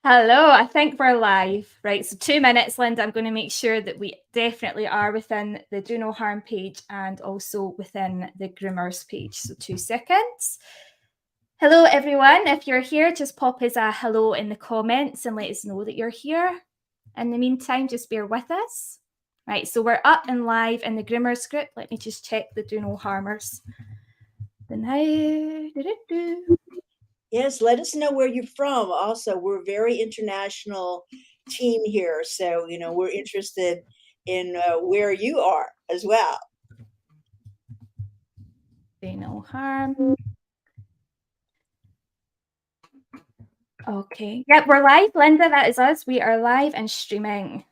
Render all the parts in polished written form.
Hello, I think we're live. Right, so 2 minutes, Linda. I'm going to make sure that we definitely are within the Do No Harm page and also within the Groomers page. So 2 seconds. Hello, everyone. If you're here, just pop us a hello in the comments and let us know that you're here. In the meantime, just bear with us. Right, so we're up and live in the Groomers group. Let me just check the Do No Harmers. Yes, let us know where you're from. Also, we're a very international team here, so we're interested in where you are as well. Do No Harm. Okay. Yep, we're live, Linda. That is us. We are live and streaming.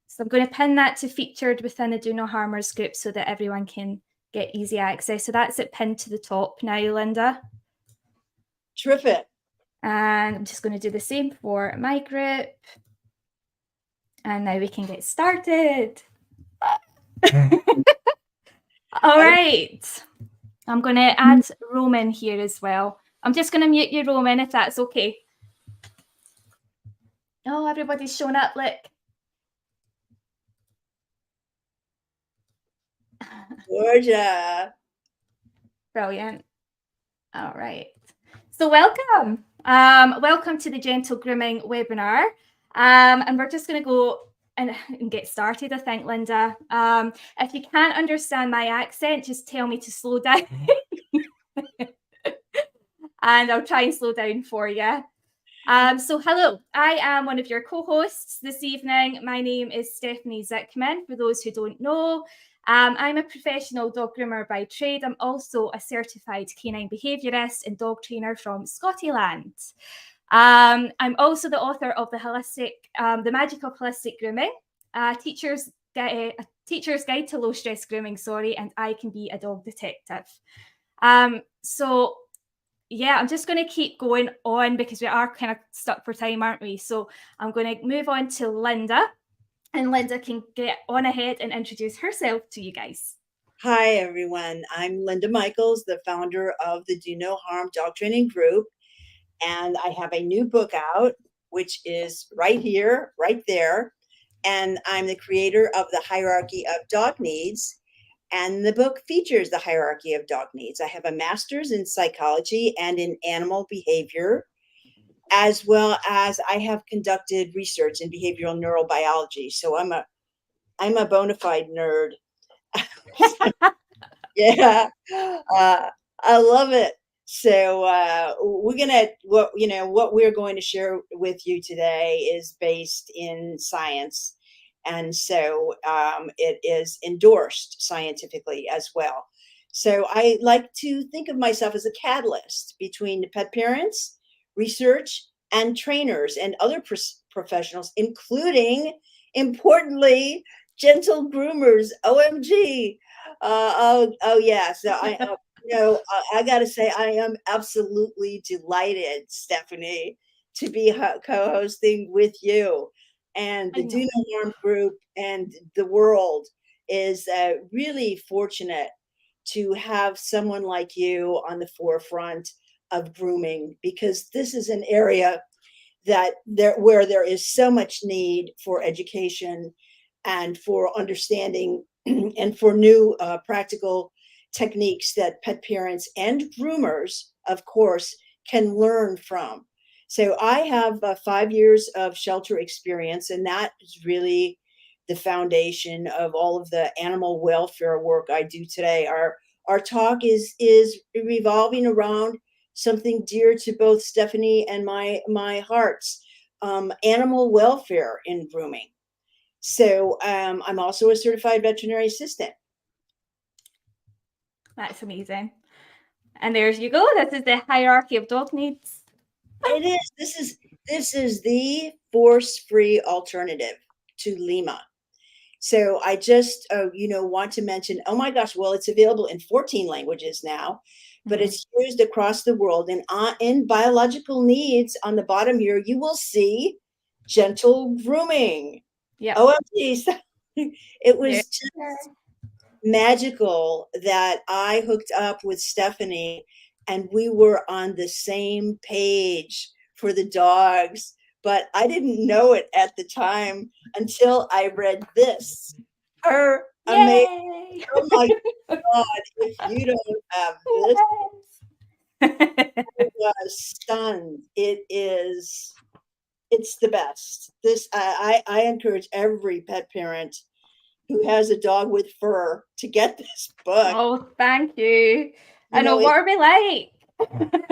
So I'm going to pin that to featured within the Do No Harmers group so that everyone can get easy access. So that's it pinned to the top now, Linda. Terrific. And I'm just going to do the same for my group. And now we can get started. All right. I'm going to add Roman here as well. I'm just going to mute you, Roman, if that's okay. Oh, everybody's showing up. Look. Georgia. Brilliant. All right. So welcome. Welcome to the Gentle Grooming webinar. And we're just going to go and get started, I think, Linda. If you can't understand my accent, just tell me to slow down. And I'll try and slow down for you. So hello, I am one of your co-hosts this evening. My name is Stephanie Zikmann, for those who don't know. I'm a professional dog groomer by trade. I'm also a certified canine behaviourist and dog trainer from Scotland. I'm also the author of the Magic of Holistic Grooming, a teacher's guide to low-stress grooming, and I Can Be a Dog Detective. Yeah, I'm just going to keep going on because we are kind of stuck for time, aren't we? So I'm going to move on to Linda, and Linda can get on ahead and introduce herself to you guys. Hi, everyone. I'm Linda Michaels, the founder of the Do No Harm Dog Training Group. And I have a new book out, which is right here, right there. And I'm the creator of the Hierarchy of Dog Needs. And the book features the hierarchy of dog needs. I have a master's in psychology and in animal behavior, as well as I have conducted research in behavioral neurobiology. So I'm a bona fide nerd. Yeah, I love it. So what we're going to share with you today is based in science, and so it is endorsed scientifically as well. So I like to think of myself as a catalyst between the pet parents, research, and trainers and other professionals, including, importantly, gentle groomers. OMG. Oh yeah. So I got to say, I am absolutely delighted, Stephanie, to be co-hosting with you. And the Do No Harm group and the world is really fortunate to have someone like you on the forefront of grooming, because this is an area where there is so much need for education and for understanding and for new practical techniques that pet parents and groomers, of course, can learn from. So I have 5 years of shelter experience, and that is really the foundation of all of the animal welfare work I do today. Our talk is revolving around something dear to both Stephanie and my hearts: animal welfare in grooming. So I'm also a certified veterinary assistant. That's amazing. And there's you go. This is the hierarchy of dog needs. It is. This is the force-free alternative to Lima. So I just want to mention, oh my gosh, well, it's available in 14 languages now, but it's used across the world. And in biological needs, on the bottom here, you will see gentle grooming. Yeah. OMG. It was just magical that I hooked up with Stephanie and we were on the same page for the dogs, but I didn't know it at the time until I read this. Her amazing. Yay! Oh my God, if you don't have this, I was stunned. It's the best. I encourage every pet parent who has a dog with fur to get this book. Oh, thank you. I You know, know, what are we like?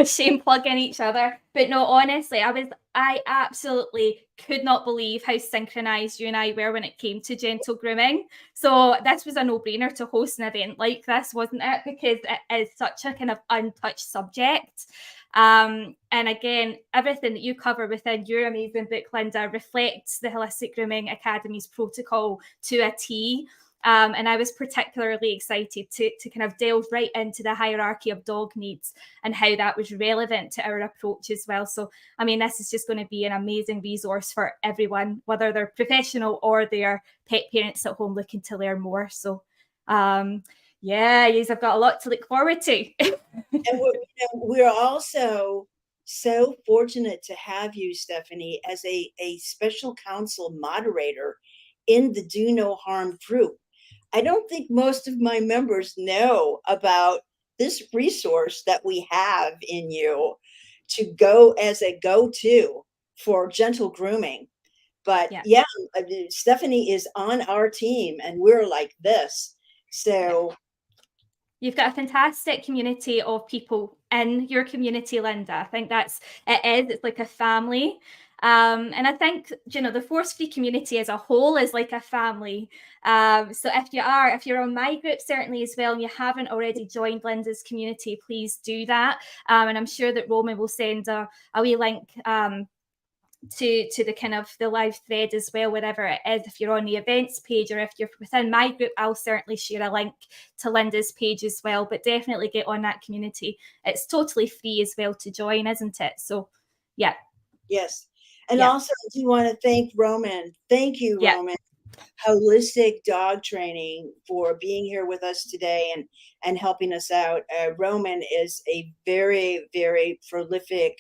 Shame plugging each other. But no, honestly, I absolutely could not believe how synchronized you and I were when it came to gentle grooming. So this was a no-brainer to host an event like this, wasn't it? Because it is such a kind of untouched subject. And again, everything that you cover within your amazing book, Linda, reflects the Holistic Grooming Academy's protocol to a T. And I was particularly excited to kind of delve right into the hierarchy of dog needs and how that was relevant to our approach as well. So, I mean, this is just going to be an amazing resource for everyone, whether they're professional or they're pet parents at home looking to learn more. So, yeah, yes, I've got a lot to look forward to. And we're also so fortunate to have you, Stephanie, as a special counsel moderator in the Do No Harm group. I don't think most of my members know about this resource that we have in you to go as a go-to for gentle grooming. But yeah, Stephanie is on our team and we're like this. So you've got a fantastic community of people in your community, Linda. I think it's like a family. And I think, the force-free community as a whole is like a family. So if you're on my group, certainly as well, and you haven't already joined Linda's community, please do that. And I'm sure that Roman will send a wee link to the kind of the live thread as well, wherever it is. If you're on the events page or if you're within my group, I'll certainly share a link to Linda's page as well. But definitely get on that community. It's totally free as well to join, isn't it? So yeah. Yes. And also I do want to thank Roman. Thank you, Roman. Holistic Dog Training, for being here with us today and helping us out. Roman is a very, very prolific.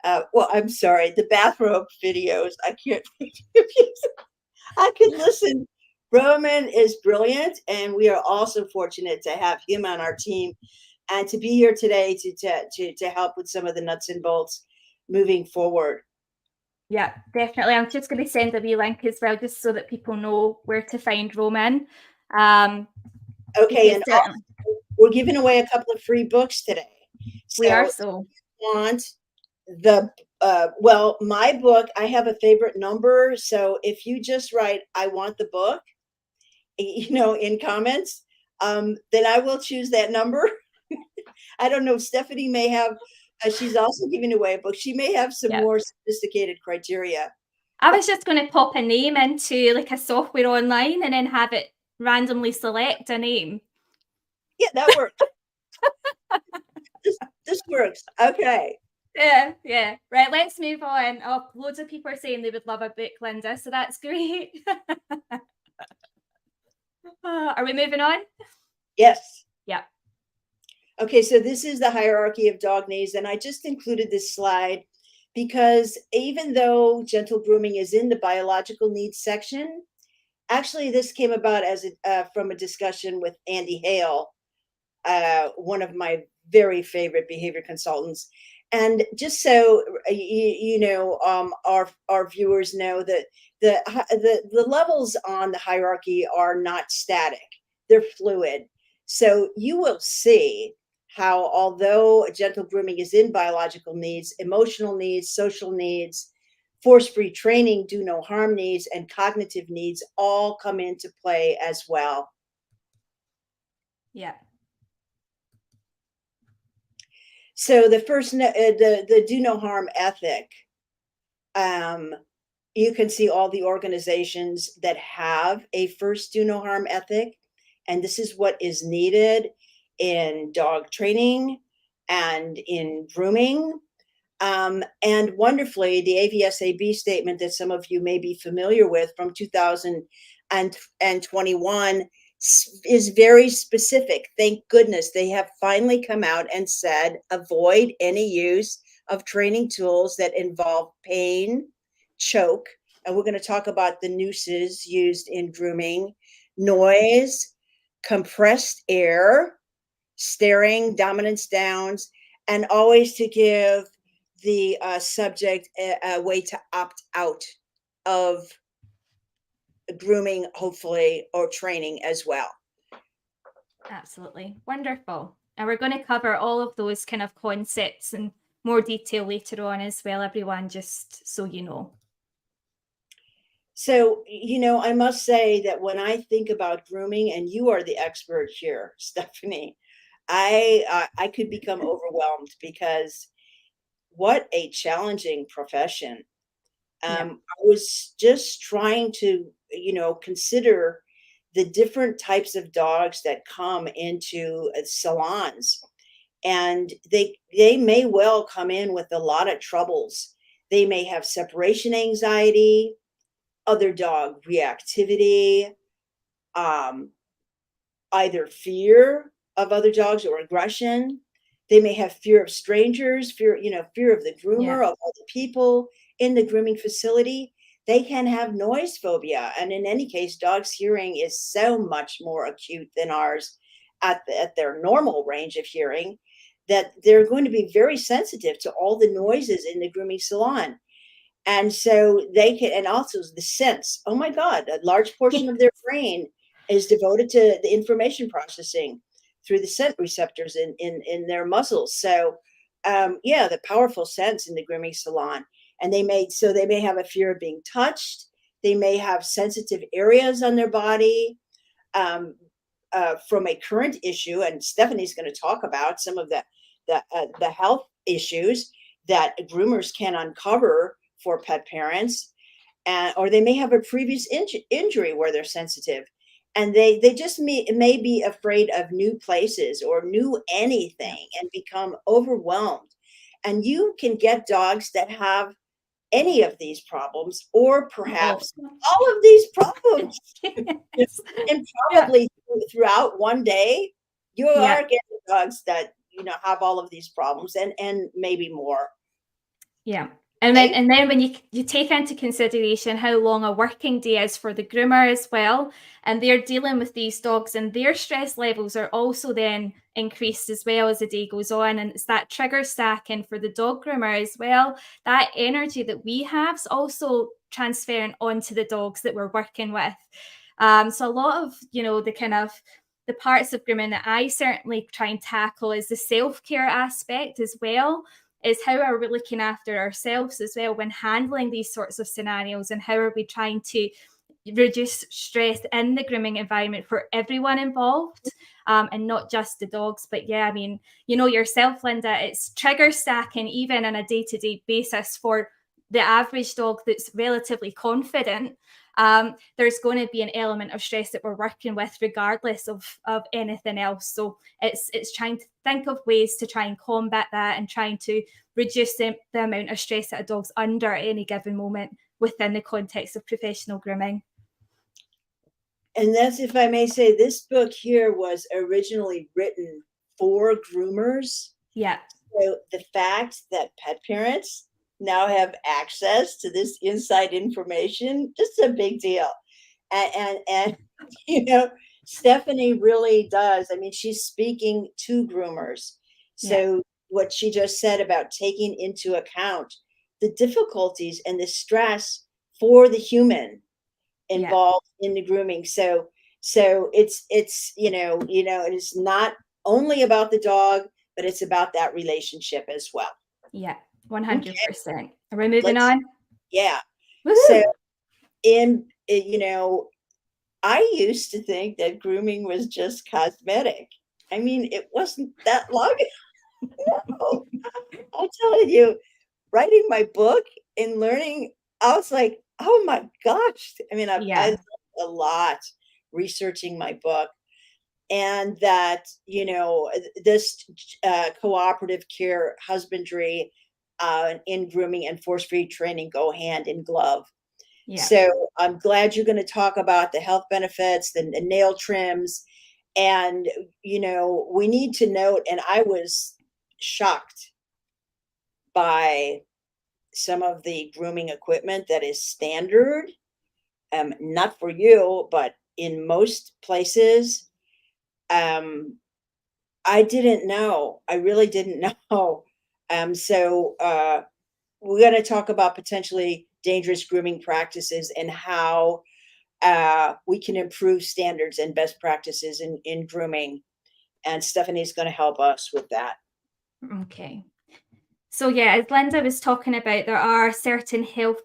Well, I'm sorry, the bathrobe videos. I can't. I could listen. Roman is brilliant, and we are also fortunate to have him on our team and to be here today to help with some of the nuts and bolts moving forward. Yeah, definitely. I'm just going to send a wee link as well, just so that people know where to find Roman. Okay, and also, we're giving away a couple of free books today. We are so. If you want the well, my book, I have a favorite number. So if you just write, I want the book, in comments, then I will choose that number. I don't know. Stephanie may have, she's also giving away a book. She may have some more sophisticated criteria. I was just going to pop a name into like a software online and then have it randomly select a name. Yeah, that works. This works. Okay. Yeah. Right, let's move on. Oh, loads of people are saying they would love a book, Linda, so that's great. Are we moving on? Yes. Yeah. Okay, so this is the hierarchy of dog needs, and I just included this slide because even though gentle grooming is in the biological needs section, actually this came about as from a discussion with Andy Hale, one of my very favorite behavior consultants. And just so our viewers know that the levels on the hierarchy are not static; they're fluid. So you will see how, although gentle grooming is in biological needs, emotional needs, social needs, force-free training, do no harm needs, and cognitive needs all come into play as well. Yeah. So the first, the do no harm ethic, you can see all the organizations that have a first do no harm ethic. And this is what is needed in dog training and in grooming. And wonderfully, the AVSAB statement that some of you may be familiar with from 2021 is very specific. Thank goodness they have finally come out and said, avoid any use of training tools that involve pain, choke, and we're going to talk about the nooses used in grooming, noise, compressed air, staring, dominance downs, and always to give the subject a way to opt out of grooming, hopefully, or training as well. Absolutely. Wonderful. And we're going to cover all of those kind of concepts in more detail later on as well, everyone, just so you know. So, I must say that when I think about grooming, and you are the expert here, Stephanie, I could become overwhelmed because what a challenging profession. Yeah. I was just trying to, consider the different types of dogs that come into salons, and they may well come in with a lot of troubles. They may have separation anxiety, other dog reactivity, um, either fear of other dogs or aggression. They may have fear of strangers, fear of the groomer, Yeah. of other people in the grooming facility. They can have noise phobia. And in any case, dogs' hearing is so much more acute than ours at their normal range of hearing, that they're going to be very sensitive to all the noises in the grooming salon. And so they can, and also the sense. Oh my God, a large portion of their brain is devoted to the information processing through the scent receptors in their muscles. So, yeah, the powerful sense in the grooming salon. And they may have a fear of being touched. They may have sensitive areas on their body, um, from a current issue. And Stephanie's going to talk about some of the health issues that groomers can uncover for pet parents, and or they may have a previous injury where they're sensitive, and they just may be afraid of new places or new Yeah. anything and become overwhelmed. And you can get dogs that have any of these problems, or Oh. perhaps all of these problems. Yes. And Yeah. probably throughout one day, you Yeah. are getting dogs that have all of these problems, and maybe more. Yeah. And then when you take into consideration how long a working day is for the groomer as well, and they're dealing with these dogs, and their stress levels are also then increased as well as the day goes on. And it's that trigger stacking for the dog groomer as well. That energy that we have is also transferring onto the dogs that we're working with. So a lot of, the kind of the parts of grooming that I certainly try and tackle is the self-care aspect as well, is how are we looking after ourselves as well when handling these sorts of scenarios, and how are we trying to reduce stress in the grooming environment for everyone involved, and not just the dogs. But yeah, I mean, yourself, Linda, it's trigger stacking even on a day-to-day basis for the average dog that's relatively confident. There's going to be an element of stress that we're working with regardless of anything else. So it's trying to think of ways to try and combat that, and trying to reduce the amount of stress that a dog's under at any given moment within the context of professional grooming. And that's, if I may say, this book here was originally written for groomers. Yeah. So the fact that pet parents now have access to this inside information, just a big deal. And Stephanie really does. I mean, she's speaking to groomers. Yeah. So what she just said about taking into account the difficulties and the stress for the human Yeah. involved in the grooming. So it's it is not only about the dog, but it's about that relationship as well. Yeah. Okay, 100%. Are we moving let's on? yeah. So Woohoo! I used to think that grooming was just cosmetic. I mean, it wasn't that long ago. I'll tell you, writing my book and learning, I was like, oh my gosh. I mean, I Yeah. learned a lot researching my book, and that, this cooperative care, husbandry, in grooming and force-free training go hand in glove. Yeah. So I'm glad you're going to talk about the health benefits, the nail trims, and we need to note. And I was shocked by some of the grooming equipment that is standard, not for you, but in most places, I didn't know. I really didn't know. So we're going to talk about potentially dangerous grooming practices and how we can improve standards and best practices in grooming. And Stephanie's going to help us with that. Okay. So yeah, as Linda was talking about, there are certain health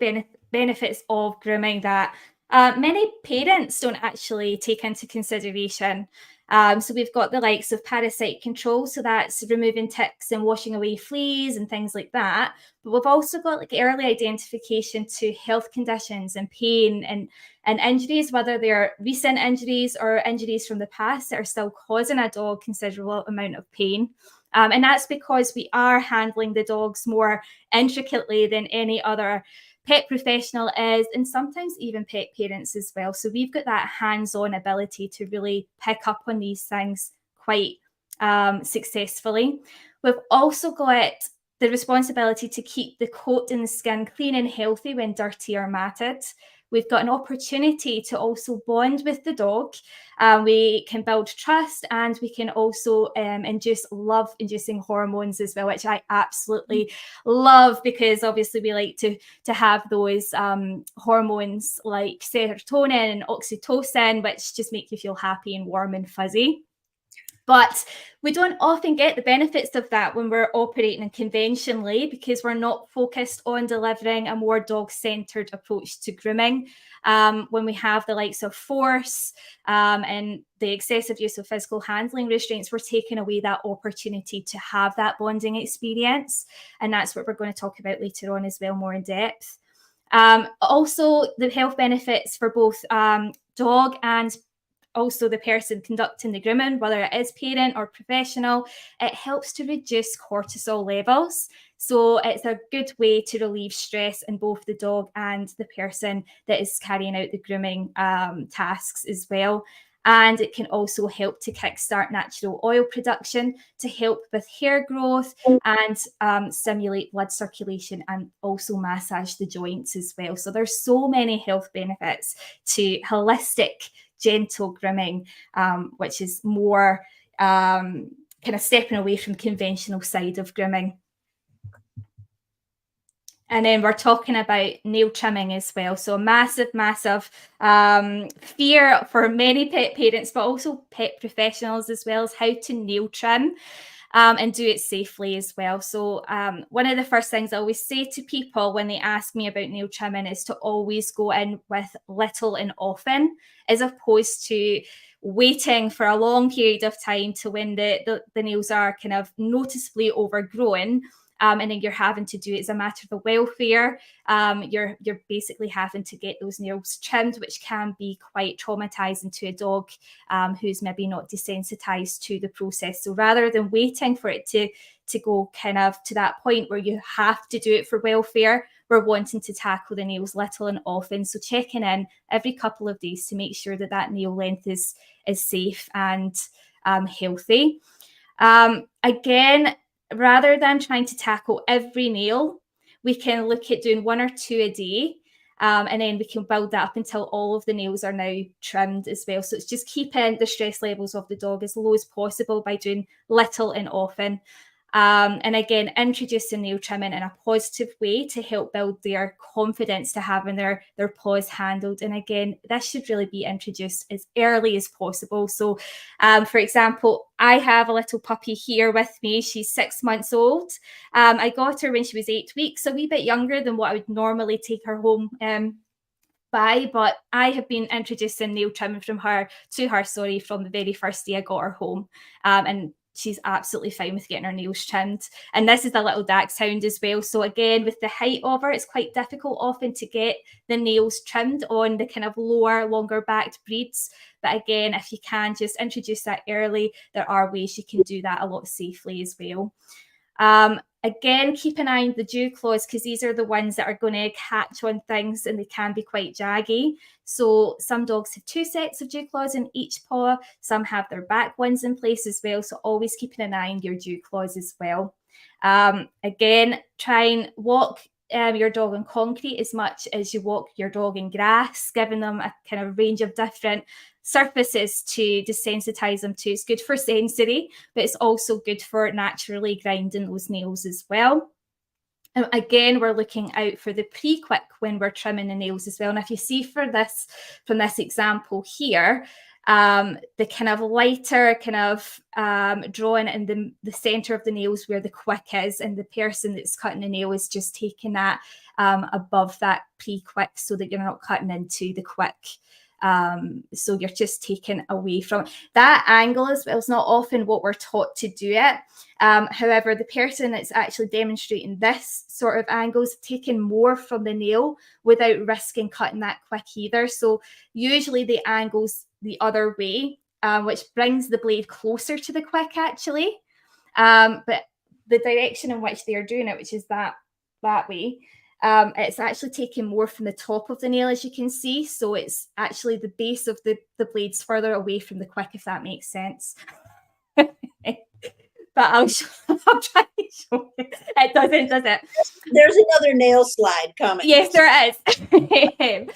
benefits of grooming that many parents don't actually take into consideration. So we've got the likes of parasite control, so that's removing ticks and washing away fleas and things like that. But we've also got like early identification to health conditions and pain and injuries, whether they're recent injuries or injuries from the past that are still causing a dog considerable amount of pain. And that's because we are handling the dogs more intricately than any other pet professional is, and sometimes even pet parents as well. So we've got that hands-on ability to really pick up on these things quite successfully. We've also got the responsibility to keep the coat and the skin clean and healthy when dirty or matted. We've got an opportunity to also bond with the dog. We can build trust, and we can also induce love-inducing hormones as well, which I absolutely love, because obviously we like to have those hormones like serotonin and oxytocin, which just make you feel happy and warm and fuzzy. But we don't often get the benefits of that when we're operating conventionally, because we're not focused on delivering a more dog-centered approach to grooming. When we have the likes of force and the excessive use of physical handling restraints, we're taking away that opportunity to have that bonding experience. And that's what we're going to talk about later on as well, more in depth. Also, the health benefits for both dog and also the person conducting the grooming, whether it is parent or professional, it helps to reduce cortisol levels. So it's a good way to relieve stress in both the dog and the person that is carrying out the grooming tasks as well. And it can also help to kickstart natural oil production to help with hair growth and stimulate blood circulation, and also massage the joints as well. So there's so many health benefits to holistic gentle grooming, which is more kind of stepping away from the conventional side of grooming. And then we're talking about nail trimming as well. So massive fear for many pet parents, but also pet professionals as well, as how to nail trim. And do it safely as well. So one of the first things I always say to people when they ask me about nail trimming is to always go in with little and often, as opposed to waiting for a long period of time to when the nails are kind of noticeably overgrown. And then you're having to do it as a matter of welfare. You're basically having to get those nails trimmed, which can be quite traumatizing to a dog who's maybe not desensitized to the process. So rather than waiting for it to go kind of to that point where you have to do it for welfare, we're wanting to tackle the nails little and often. So checking in every couple of days to make sure that that nail length is safe and healthy. Again, rather than trying to tackle every nail, we can look at doing 1 or 2 a day. And then we can build that up until all of the nails are now trimmed as well. So it's just keeping the stress levels of the dog as low as possible by doing little and often. And again, introducing nail trimming in a positive way to help build their confidence to having their paws handled. And again, this should really be introduced as early as possible. So, for example, I have a little puppy here with me. She's 6 months old. I got her when she was 8 weeks, a wee bit younger than what I would normally take her home by, but I have been introducing nail trimming to her from the very first day I got her home. And she's absolutely fine with getting her nails trimmed. And this is a little dachshund as well. So again, with the height of her, it's quite difficult often to get the nails trimmed on the kind of lower, longer backed breeds. But again, if you can just introduce that early, there are ways you can do that a lot safely as well. Again, keep an eye on the dew claws, because these are the ones that are going to catch on things and they can be quite jaggy. So some dogs have 2 sets of dew claws in each paw. Some have their back ones in place as well. So always keeping an eye on your dew claws as well. Again, try and walk your dog on concrete as much as you walk your dog in grass, giving them a kind of range of different surfaces to desensitize them to. It's good for sensory, but it's also good for naturally grinding those nails as well. And again, we're looking out for the pre-quick when we're trimming the nails as well. And if you see from this example here, the kind of lighter kind of drawing in the center of the nails where the quick is, and the person that's cutting the nail is just taking that above that pre-quick so that you're not cutting into the quick. So you're just taking away from that angle as well. It's not often what we're taught to do it. However, the person that's actually demonstrating this sort of angle is taking more from the nail without risking cutting that quick either. So usually the angle's the other way, which brings the blade closer to the quick actually. But the direction in which they're doing it, which is that way, it's actually taking more from the top of the nail, as you can see. So it's actually the base of the blades further away from the quick, if that makes sense. But I'll try to show you. It doesn't, does it? There's another nail slide coming. Yes, there is.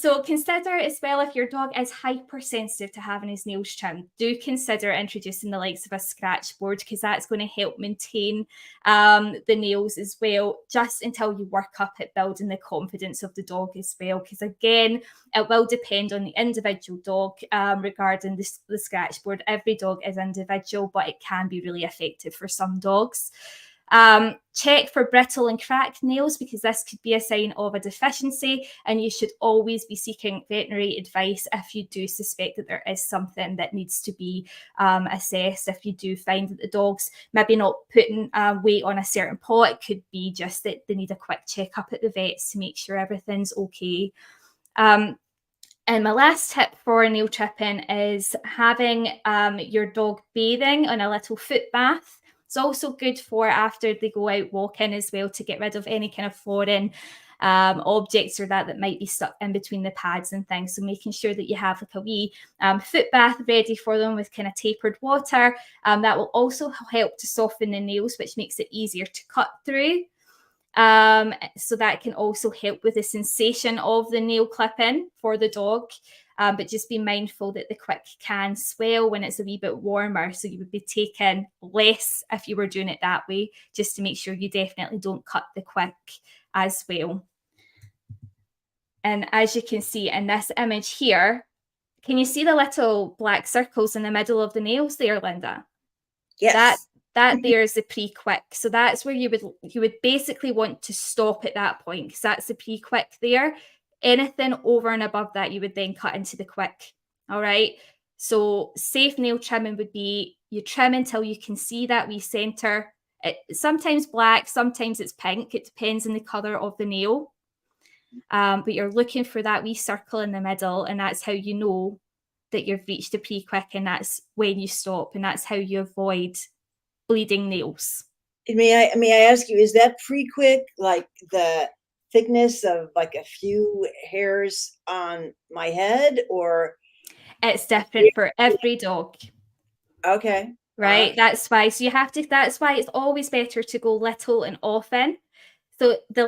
So consider as well, if your dog is hypersensitive to having his nails trimmed, do consider introducing the likes of a scratch board, because that's going to help maintain the nails as well, just until you work up at building the confidence of the dog as well. Because again, it will depend on the individual dog regarding the scratch board. Every dog is individual, but it can be really effective for some dogs. Check for brittle and cracked nails, because this could be a sign of a deficiency, and you should always be seeking veterinary advice if you do suspect that there is something that needs to be assessed. If you do find that the dog's maybe not putting weight on a certain paw, it could be just that they need a quick checkup at the vets to make sure everything's okay. And my last tip for nail tripping is having your dog bathing on a little foot bath. It's also good for after they go out walking as well, to get rid of any kind of foreign objects or that might be stuck in between the pads and things. So making sure that you have like a wee foot bath ready for them with kind of tapered water. That will also help to soften the nails, which makes it easier to cut through. So that can also help with the sensation of the nail clipping for the dog. But just be mindful that the quick can swell when it's a wee bit warmer. So you would be taking less if you were doing it that way, just to make sure you definitely don't cut the quick as well. And as you can see in this image here, can you see the little black circles in the middle of the nails there, Linda? Yes. That there is the pre-quick. So that's where you would basically want to stop at that point, because that's the pre-quick there. Anything over and above that, you would then cut into the quick. All right. So safe nail trimming would be you trim until you can see that wee center. It's sometimes black, sometimes it's pink. It depends on the color of the nail. But you're looking for that wee circle in the middle, and that's how you know that you've reached the pre-quick, and that's when you stop, and that's how you avoid bleeding nails. May I ask you, is that pre-quick like the thickness of like a few hairs on my head, or it's different for every dog? Okay. Right. That's why. So that's why it's always better to go little and often. So the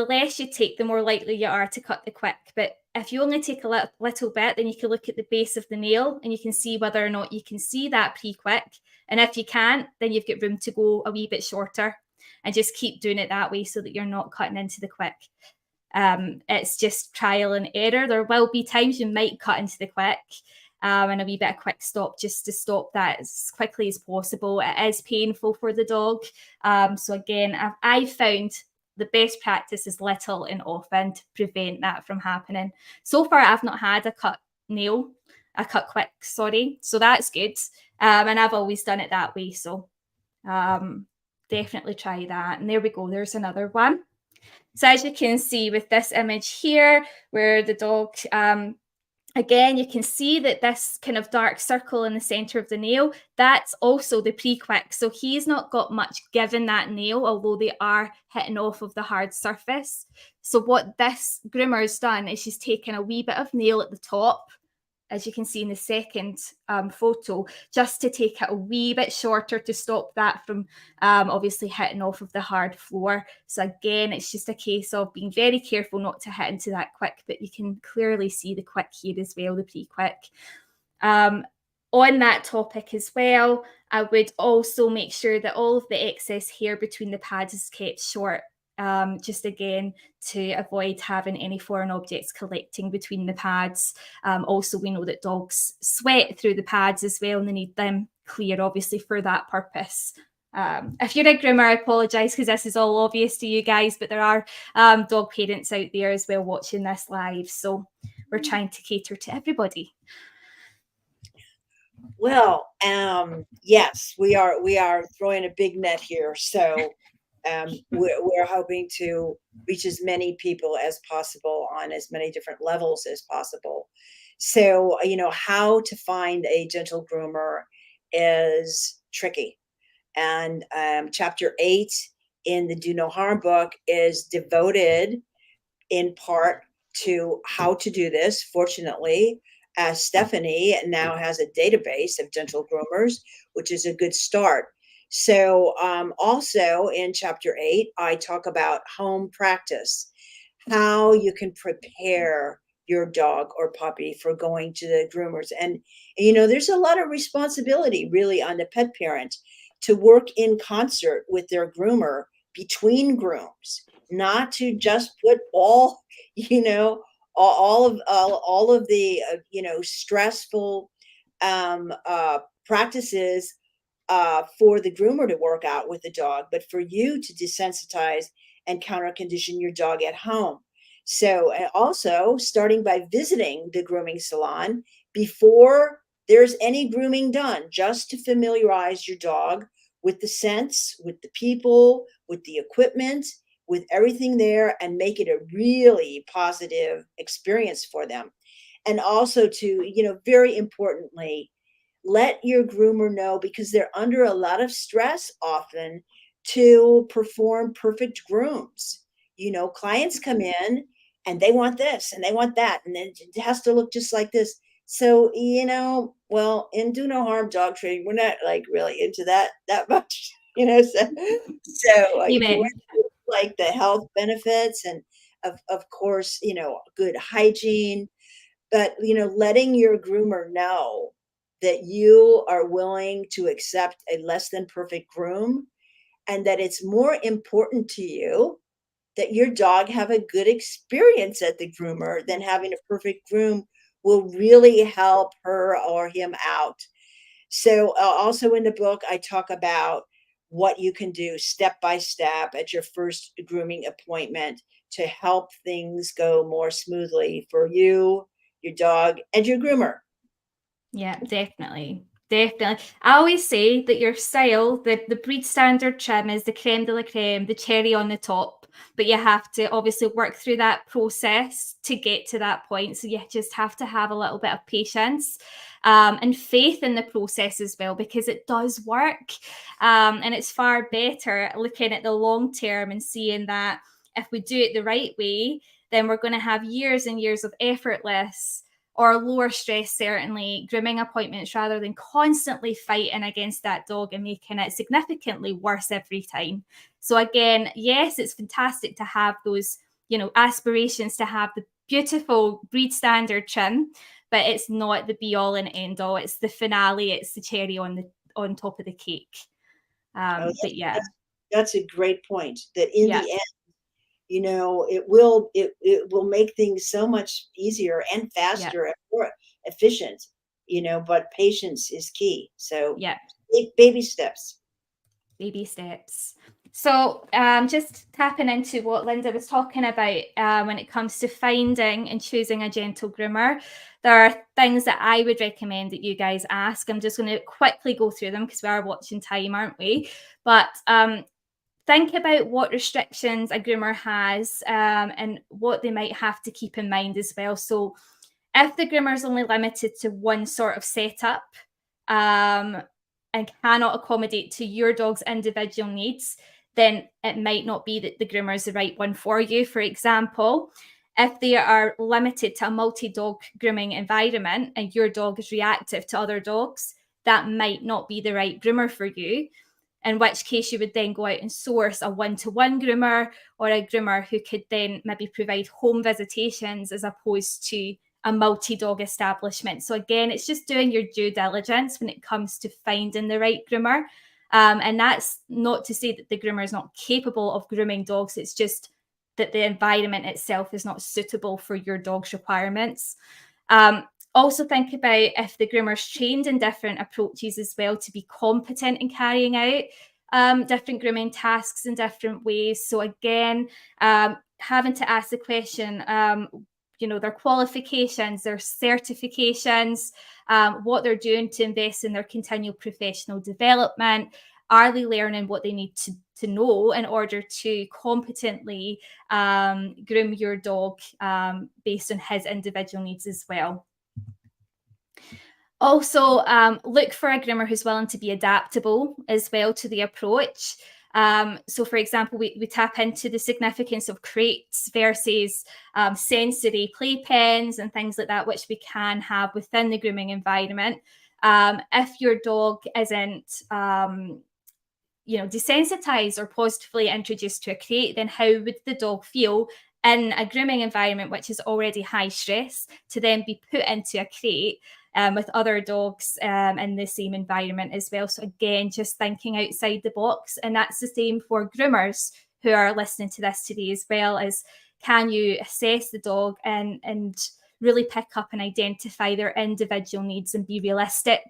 less you take, the more likely you are to cut the quick. But if you only take a little bit, then you can look at the base of the nail and you can see whether or not you can see that pre-quick. And if you can't, then you've got room to go a wee bit shorter, and just keep doing it that way so that you're not cutting into the quick. It's just trial and error. There will be times you might cut into the quick, and a wee bit of quick stop, just to stop that as quickly as possible. It is painful for the dog. So again, I've found the best practice is little and often to prevent that from happening. So far, I've not had a cut quick, sorry. So that's good. And I've always done it that way. So definitely try that. And there we go. There's another one. So as you can see with this image here, where the dog, again, you can see that this kind of dark circle in the center of the nail, that's also the pre-quick. So he's not got much given that nail, although they are hitting off of the hard surface. So what this groomer's done is she's taken a wee bit of nail at the top, as you can see in the second photo, just to take it a wee bit shorter to stop that from obviously hitting off of the hard floor. So again, it's just a case of being very careful not to hit into that quick, but you can clearly see the quick here as well, the pre-quick. On that topic as well, I would also make sure that all of the excess hair between the pads is kept short, just again to avoid having any foreign objects collecting between the pads. Also, we know that dogs sweat through the pads as well, and they need them clear, obviously, for that purpose. If you're a groomer, I apologise because this is all obvious to you guys, but there are dog parents out there as well watching this live, so we're trying to cater to everybody. Well, yes, we are throwing a big net here. So we're hoping to reach as many people as possible on as many different levels as possible. So, how to find a gentle groomer is tricky. And chapter 8 in the Do No Harm book is devoted in part to how to do this. Fortunately, as Stephanie now has a database of gentle groomers, which is a good start. So, also in chapter 8, I talk about home practice, how you can prepare your dog or puppy for going to the groomers. And, there's a lot of responsibility really on the pet parent to work in concert with their groomer between grooms, not to just put all of the stressful practices for the groomer to work out with the dog, but for you to desensitize and counter condition your dog at home. So also starting by visiting the grooming salon before there's any grooming done, just to familiarize your dog with the scents, with the people, with the equipment, with everything there, and make it a really positive experience for them. And also to, very importantly, let your groomer know, because they're under a lot of stress often to perform perfect grooms. Clients come in and they want this and they want that, and then it has to look just like this. So, well, in Do No Harm dog training, we're not like really into that much, so you go into like the health benefits and of course, good hygiene, but, letting your groomer know that you are willing to accept a less than perfect groom, and that it's more important to you that your dog have a good experience at the groomer than having a perfect groom will really help her or him out. So also in the book, I talk about what you can do step by step at your first grooming appointment to help things go more smoothly for you, your dog, and your groomer. Yeah, definitely. Definitely. I always say that your style, the breed standard trim is the creme de la creme, the cherry on the top, but you have to obviously work through that process to get to that point. So you just have to have a little bit of patience and faith in the process as well, because it does work. And it's far better looking at the long term and seeing that if we do it the right way, then we're going to have years and years of effortless or lower stress, certainly, grooming appointments, rather than constantly fighting against that dog and making it significantly worse every time. So again, yes, it's fantastic to have those, aspirations to have the beautiful breed standard trim, but it's not the be all and end all. It's the finale. It's the cherry on top of the cake. But yeah, that's a great point. That in the end, it will make things so much easier and faster and more efficient, but patience is key. So baby steps. Baby steps. So just tapping into what Linda was talking about when it comes to finding and choosing a gentle groomer, there are things that I would recommend that you guys ask. I'm just going to quickly go through them because we are watching time, aren't we? But think about what restrictions a groomer has and what they might have to keep in mind as well. So if the groomer is only limited to one sort of setup and cannot accommodate to your dog's individual needs, then it might not be that the groomer is the right one for you. For example, If they are limited to a multi-dog grooming environment and your dog is reactive to other dogs, that might not be the right groomer for you, in which case you would then go out and source a one-to-one groomer, or a groomer who could then maybe provide home visitations as opposed to a multi-dog establishment. So again, it's just doing your due diligence when it comes to finding the right groomer. And that's not to say that the groomer is not capable of grooming dogs. It's just that the environment itself is not suitable for your dog's requirements. Also think about if the groomer's trained in different approaches as well to be competent in carrying out different grooming tasks in different ways. So again, having to ask the question, their qualifications, their certifications, what they're doing to invest in their continual professional development. Are they learning what they need to know in order to competently groom your dog based on his individual needs as well? Also, look for a groomer who's willing to be adaptable as well to the approach. So, for example, we tap into the significance of crates versus sensory playpens and things like that, which we can have within the grooming environment. If your dog isn't desensitized or positively introduced to a crate, then how would the dog feel in a grooming environment which is already high stress to then be put into a crate with other dogs in the same environment as well? So again, just thinking outside the box. And that's the same for groomers who are listening to this today as well, as can you assess the dog and really pick up and identify their individual needs and be realistic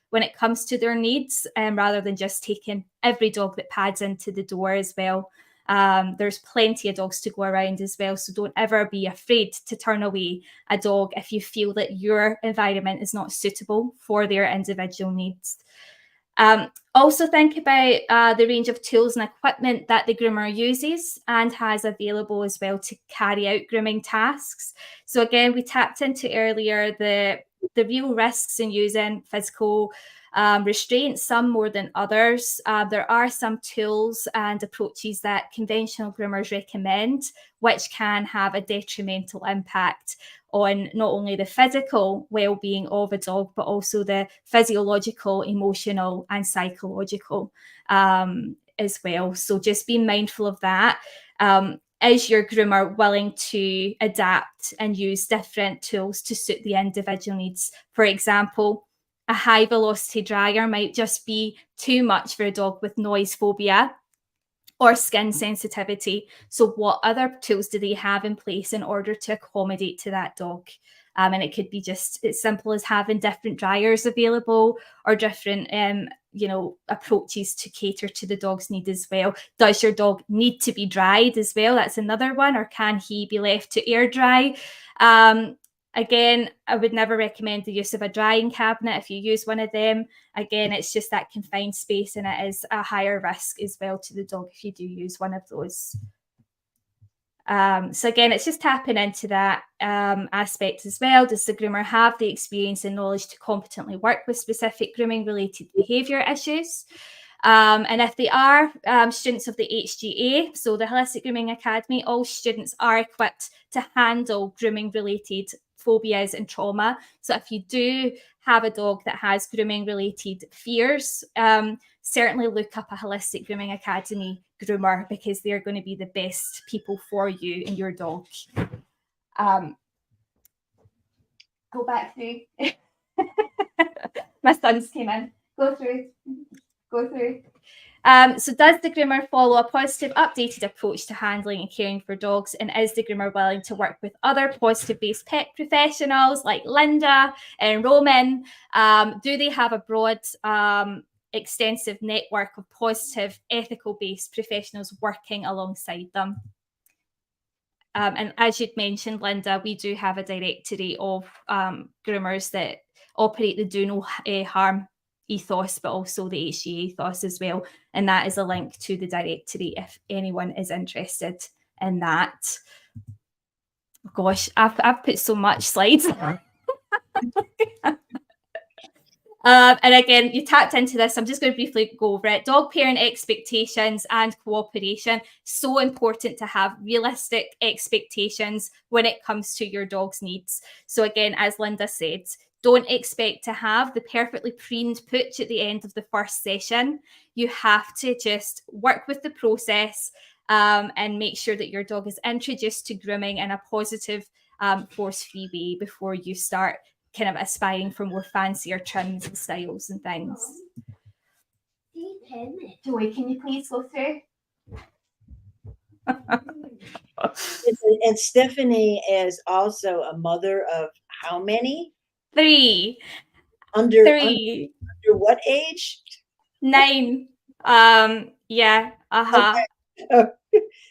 when it comes to their needs, rather than just taking every dog that pads into the door as well. There's plenty of dogs to go around as well, so don't ever be afraid to turn away a dog if you feel that your environment is not suitable for their individual needs. Also think about the range of tools and equipment that the groomer uses and has available as well to carry out grooming tasks. So again, we tapped into earlier the real risks in using physical restraints, some more than others. There are some tools and approaches that conventional groomers recommend, which can have a detrimental impact on not only the physical well-being of a dog, but also the physiological, emotional, and psychological as well. So just be mindful of that. Is your groomer willing to adapt and use different tools to suit the individual needs? For example, a high velocity dryer might just be too much for a dog with noise phobia or skin sensitivity. So what other tools do they have in place in order to accommodate to that dog? And it could be just as simple as having different dryers available, or different approaches to cater to the dog's need as well. Does your dog need to be dried as well? That's another one. Or can he be left to air dry? Again, I would never recommend the use of a drying cabinet if you use one of them. Again, it's just that confined space, and it is a higher risk as well to the dog if you do use one of those. So again, it's just tapping into that aspect as well. Does the groomer have the experience and knowledge to competently work with specific grooming-related behaviour issues? And if they are students of the HGA, so the Holistic Grooming Academy, all students are equipped to handle grooming-related phobias and trauma. So if you do have a dog that has grooming-related fears, certainly look up a Holistic Grooming Academy groomer, because they're going to be the best people for you and your dog. Go back through. My sons came in. Go through. So does the groomer follow a positive, updated approach to handling and caring for dogs? And is the groomer willing to work with other positive-based pet professionals like Linda and Roman? Do they have a broad, extensive network of positive, ethical-based professionals working alongside them? And as you'd mentioned, Linda, we do have a directory of groomers that operate the do no harm ethos, but also the HGA ethos as well. And that is a link to the directory if anyone is interested in that. Gosh, I've put so much slides. And again, you tapped into this. I'm just going to briefly go over it. Dog parent expectations and cooperation. So important to have realistic expectations when it comes to your dog's needs. So again, as Linda said, don't expect to have the perfectly preened pooch at the end of the first session. You have to just work with the process and make sure that your dog is introduced to grooming in a positive, force-free way before you start kind of aspiring for more fancier trims and styles and things. Joy, can you please go through? And Stephanie is also a mother of how many? Three. Under what age? 9. Yeah. Okay.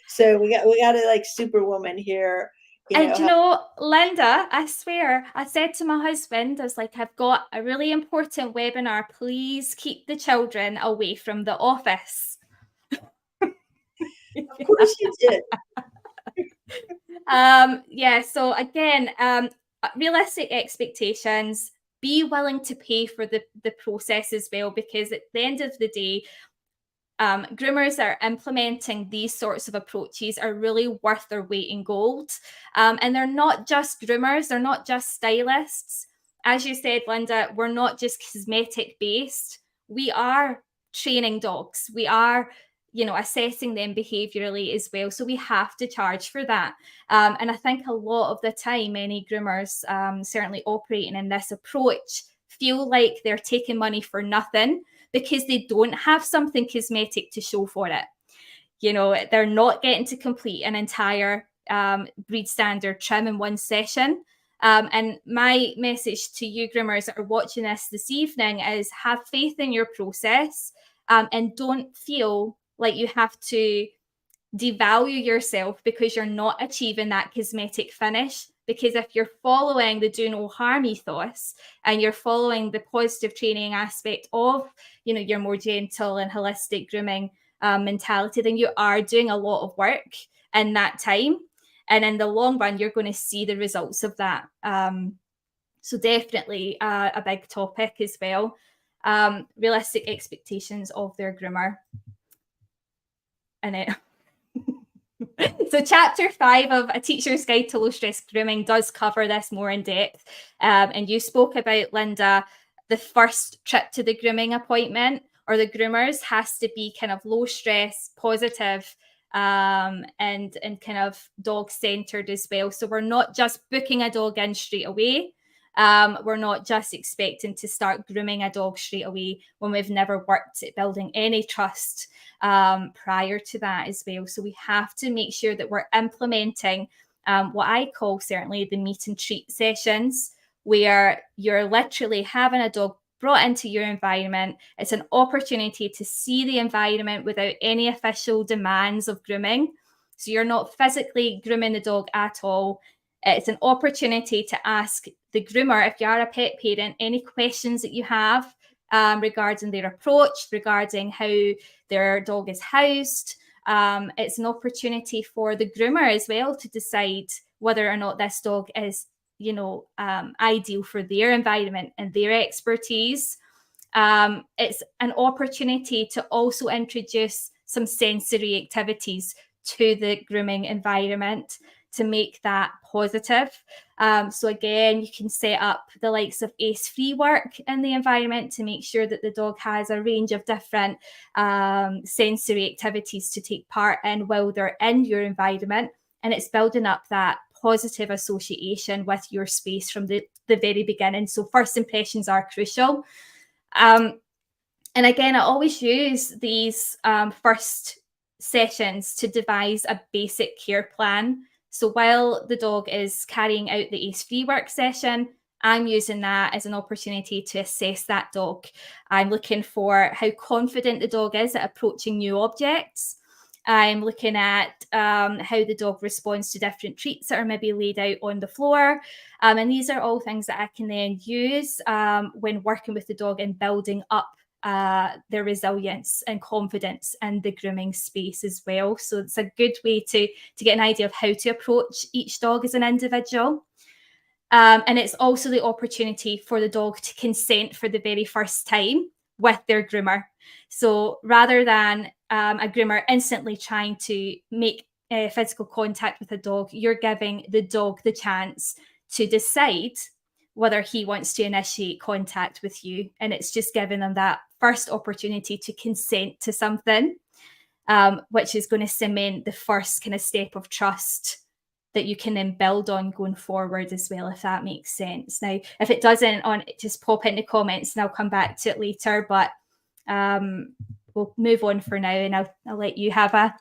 So we got a like superwoman here. And you know, Linda, I swear, I said to my husband, I was like, I've got a really important webinar. Please keep the children away from the office. Of course you did. Yeah, so again, realistic expectations, be willing to pay for the process as well, because at the end of the day, groomers that are implementing these sorts of approaches are really worth their weight in gold. And they're not just groomers, they're not just stylists. As you said, Linda, we're not just cosmetic based. We are training dogs. We are, assessing them behaviorally as well. So we have to charge for that. And I think a lot of the time, many groomers, certainly operating in this approach, feel like they're taking money for nothing because they don't have something cosmetic to show for it. They're not getting to complete an entire breed standard trim in one session. And my message to you groomers that are watching this evening is have faith in your process, and don't feel like you have to devalue yourself because you're not achieving that cosmetic finish. Because if you're following the do no harm ethos and you're following the positive training aspect of, your more gentle and holistic grooming mentality, then you are doing a lot of work in that time. And in the long run, you're going to see the results of that. So definitely a big topic as well. Realistic expectations of their groomer. And it. So chapter 5 of A Teacher's Guide to Low-Stress Grooming does cover this more in depth. And you spoke about, Linda, the first trip to the grooming appointment or the groomers has to be kind of low stress, positive, and kind of dog-centered as well. So we're not just booking a dog in straight away. We're not just expecting to start grooming a dog straight away when we've never worked at building any trust prior to that as well. So we have to make sure that we're implementing what I call certainly the meet and treat sessions, where you're literally having a dog brought into your environment. It's an opportunity to see the environment without any official demands of grooming. So you're not physically grooming the dog at all. It's an opportunity to ask the groomer, if you are a pet parent, any questions that you have regarding their approach, regarding how their dog is housed. It's an opportunity for the groomer as well to decide whether or not this dog is, ideal for their environment and their expertise. It's an opportunity to also introduce some sensory activities to the grooming environment to make that positive. So again, you can set up the likes of ACE-free work in the environment to make sure that the dog has a range of different sensory activities to take part in while they're in your environment. And it's building up that positive association with your space from the very beginning. So first impressions are crucial. And again, I always use these first sessions to devise a basic care plan. So while the dog is carrying out the ACE-free work session, I'm using that as an opportunity to assess that dog. I'm looking for how confident the dog is at approaching new objects. I'm looking at how the dog responds to different treats that are maybe laid out on the floor. And these are all things that I can then use when working with the dog and building up their resilience and confidence in the grooming space as well. So it's a good way to get an idea of how to approach each dog as an individual. And it's also the opportunity for the dog to consent for the very first time with their groomer. So rather than a groomer instantly trying to make physical contact with a dog, you're giving the dog the chance to decide whether he wants to initiate contact with you. And it's just giving them that first opportunity to consent to something, which is going to cement the first kind of step of trust that you can then build on going forward as well, if that makes sense. Now, if it doesn't, just pop in the comments and I'll come back to it later. But we'll move on for now, and I'll let you have a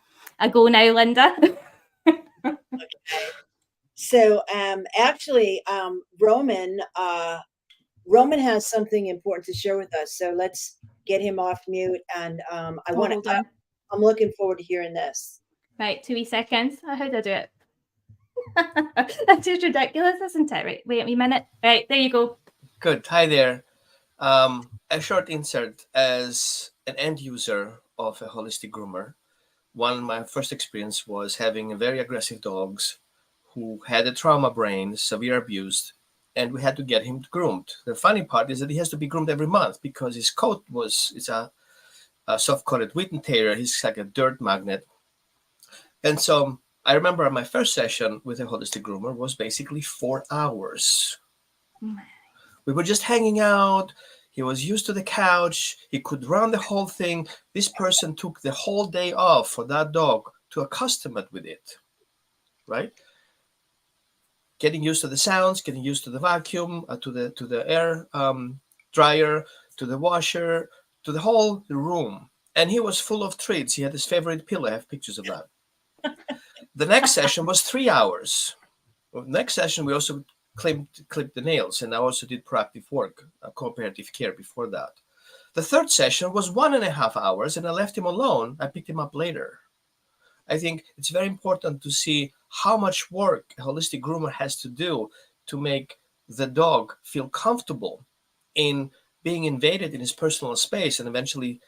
go now, Linda. Okay. So actually, Roman has something important to share with us. So let's get him off mute, and I'm looking forward to hearing this. Right, 2 wee seconds. How did I do it? That's just ridiculous, isn't it? Right, wait a minute. Right, there you go. Good. Hi there. A short insert. As an end user of a holistic groomer, my first experience was having very aggressive dogs who had a trauma brain, severe abuse, and we had to get him groomed. The funny part is that he has to be groomed every month because his coat it's a soft-coated Wheaten Terrier. He's like a dirt magnet. And so I remember my first session with a holistic groomer was basically 4 hours. We were just hanging out. He was used to the couch. He could run the whole thing. This person took the whole day off for that dog to accustom it with it, right? Getting used to the sounds, getting used to the vacuum, to the air dryer, to the washer, to the whole room. And he was full of treats. He had his favorite pillow. I have pictures of that. The next session was 3 hours. Next session, we also clipped the nails, and I also did proactive work, cooperative care before that. The third session was 1.5 hours, and I left him alone. I picked him up later. I think it's very important to see how much work a holistic groomer has to do to make the dog feel comfortable in being invaded in his personal space, and eventually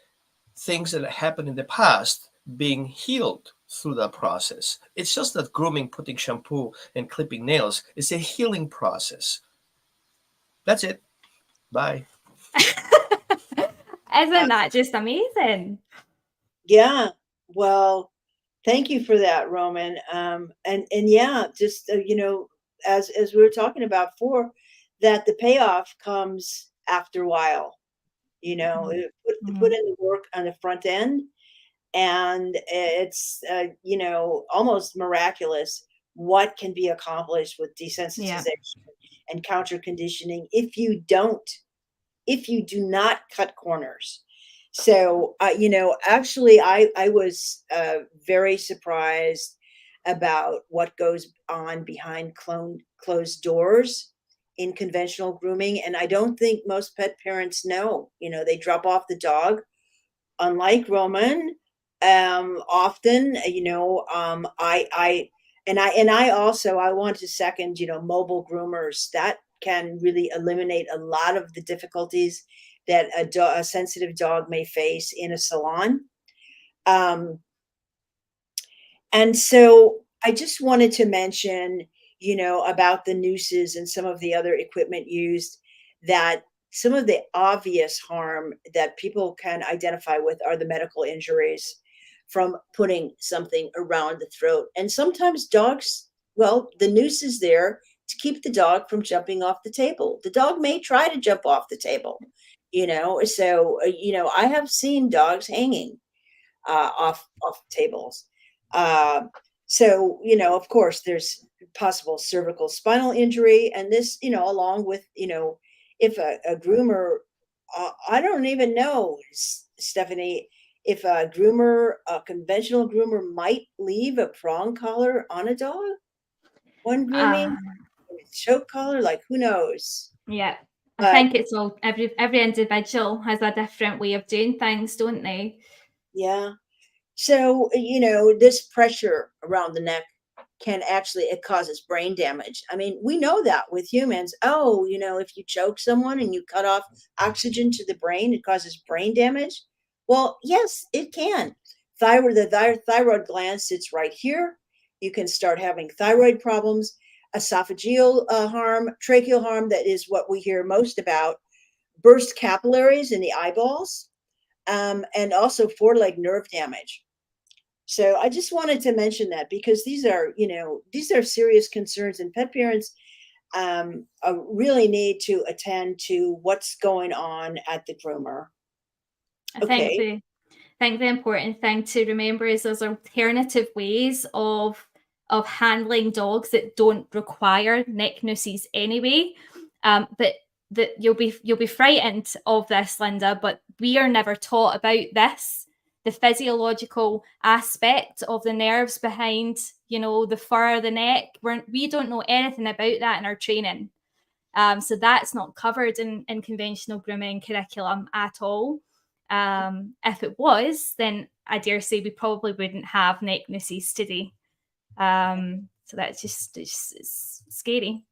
things that happened in the past being healed through that process. It's just that grooming, putting shampoo and clipping nails is a healing process. That's it. Bye. Isn't that just amazing? Yeah. Well, thank you for that, Roman. And yeah, just as we were talking about before, that the payoff comes after a while. Put in the work on the front end, and it's almost miraculous what can be accomplished with desensitization and counter conditioning if you do not cut corners. So actually I was very surprised about what goes on behind closed doors in conventional grooming, and I don't think most pet parents know. They drop off the dog, unlike Roman. Often, I want to second, mobile groomers that can really eliminate a lot of the difficulties that a sensitive dog may face in a salon. And so I just wanted to mention, about the nooses and some of the other equipment used, that some of the obvious harm that people can identify with are the medical injuries from putting something around the throat. And sometimes dogs, the noose is there to keep the dog from jumping off the table. The dog may try to jump off the table, so, I have seen dogs hanging off tables. So, of course, there's possible cervical spinal injury. And this, along with, if a groomer, I don't even know, Stephanie, if a conventional groomer might leave a prong collar on a dog when grooming, choke collar, like who knows? Yeah. I think it's all, every individual has a different way of doing things, don't they? Yeah. So, this pressure around the neck it causes brain damage. I mean, we know that with humans. Oh, if you choke someone and you cut off oxygen to the brain, it causes brain damage. Well, yes, it can. The thyroid gland sits right here. You can start having thyroid problems. esophageal harm, tracheal harm, that is what we hear most about, burst capillaries in the eyeballs, and also foreleg nerve damage. So I just wanted to mention that because these are serious concerns, and pet parents really need to attend to what's going on at the groomer. I think the important thing to remember is there's alternative ways of handling dogs that don't require neck nooses anyway. But that you'll be frightened of this, Linda, but we are never taught about this, the physiological aspect of the nerves behind, the fur of the neck. We don't know anything about that in our training. So that's not covered in conventional grooming curriculum at all. If it was, then I dare say we probably wouldn't have neck nooses today. So that's it's scary.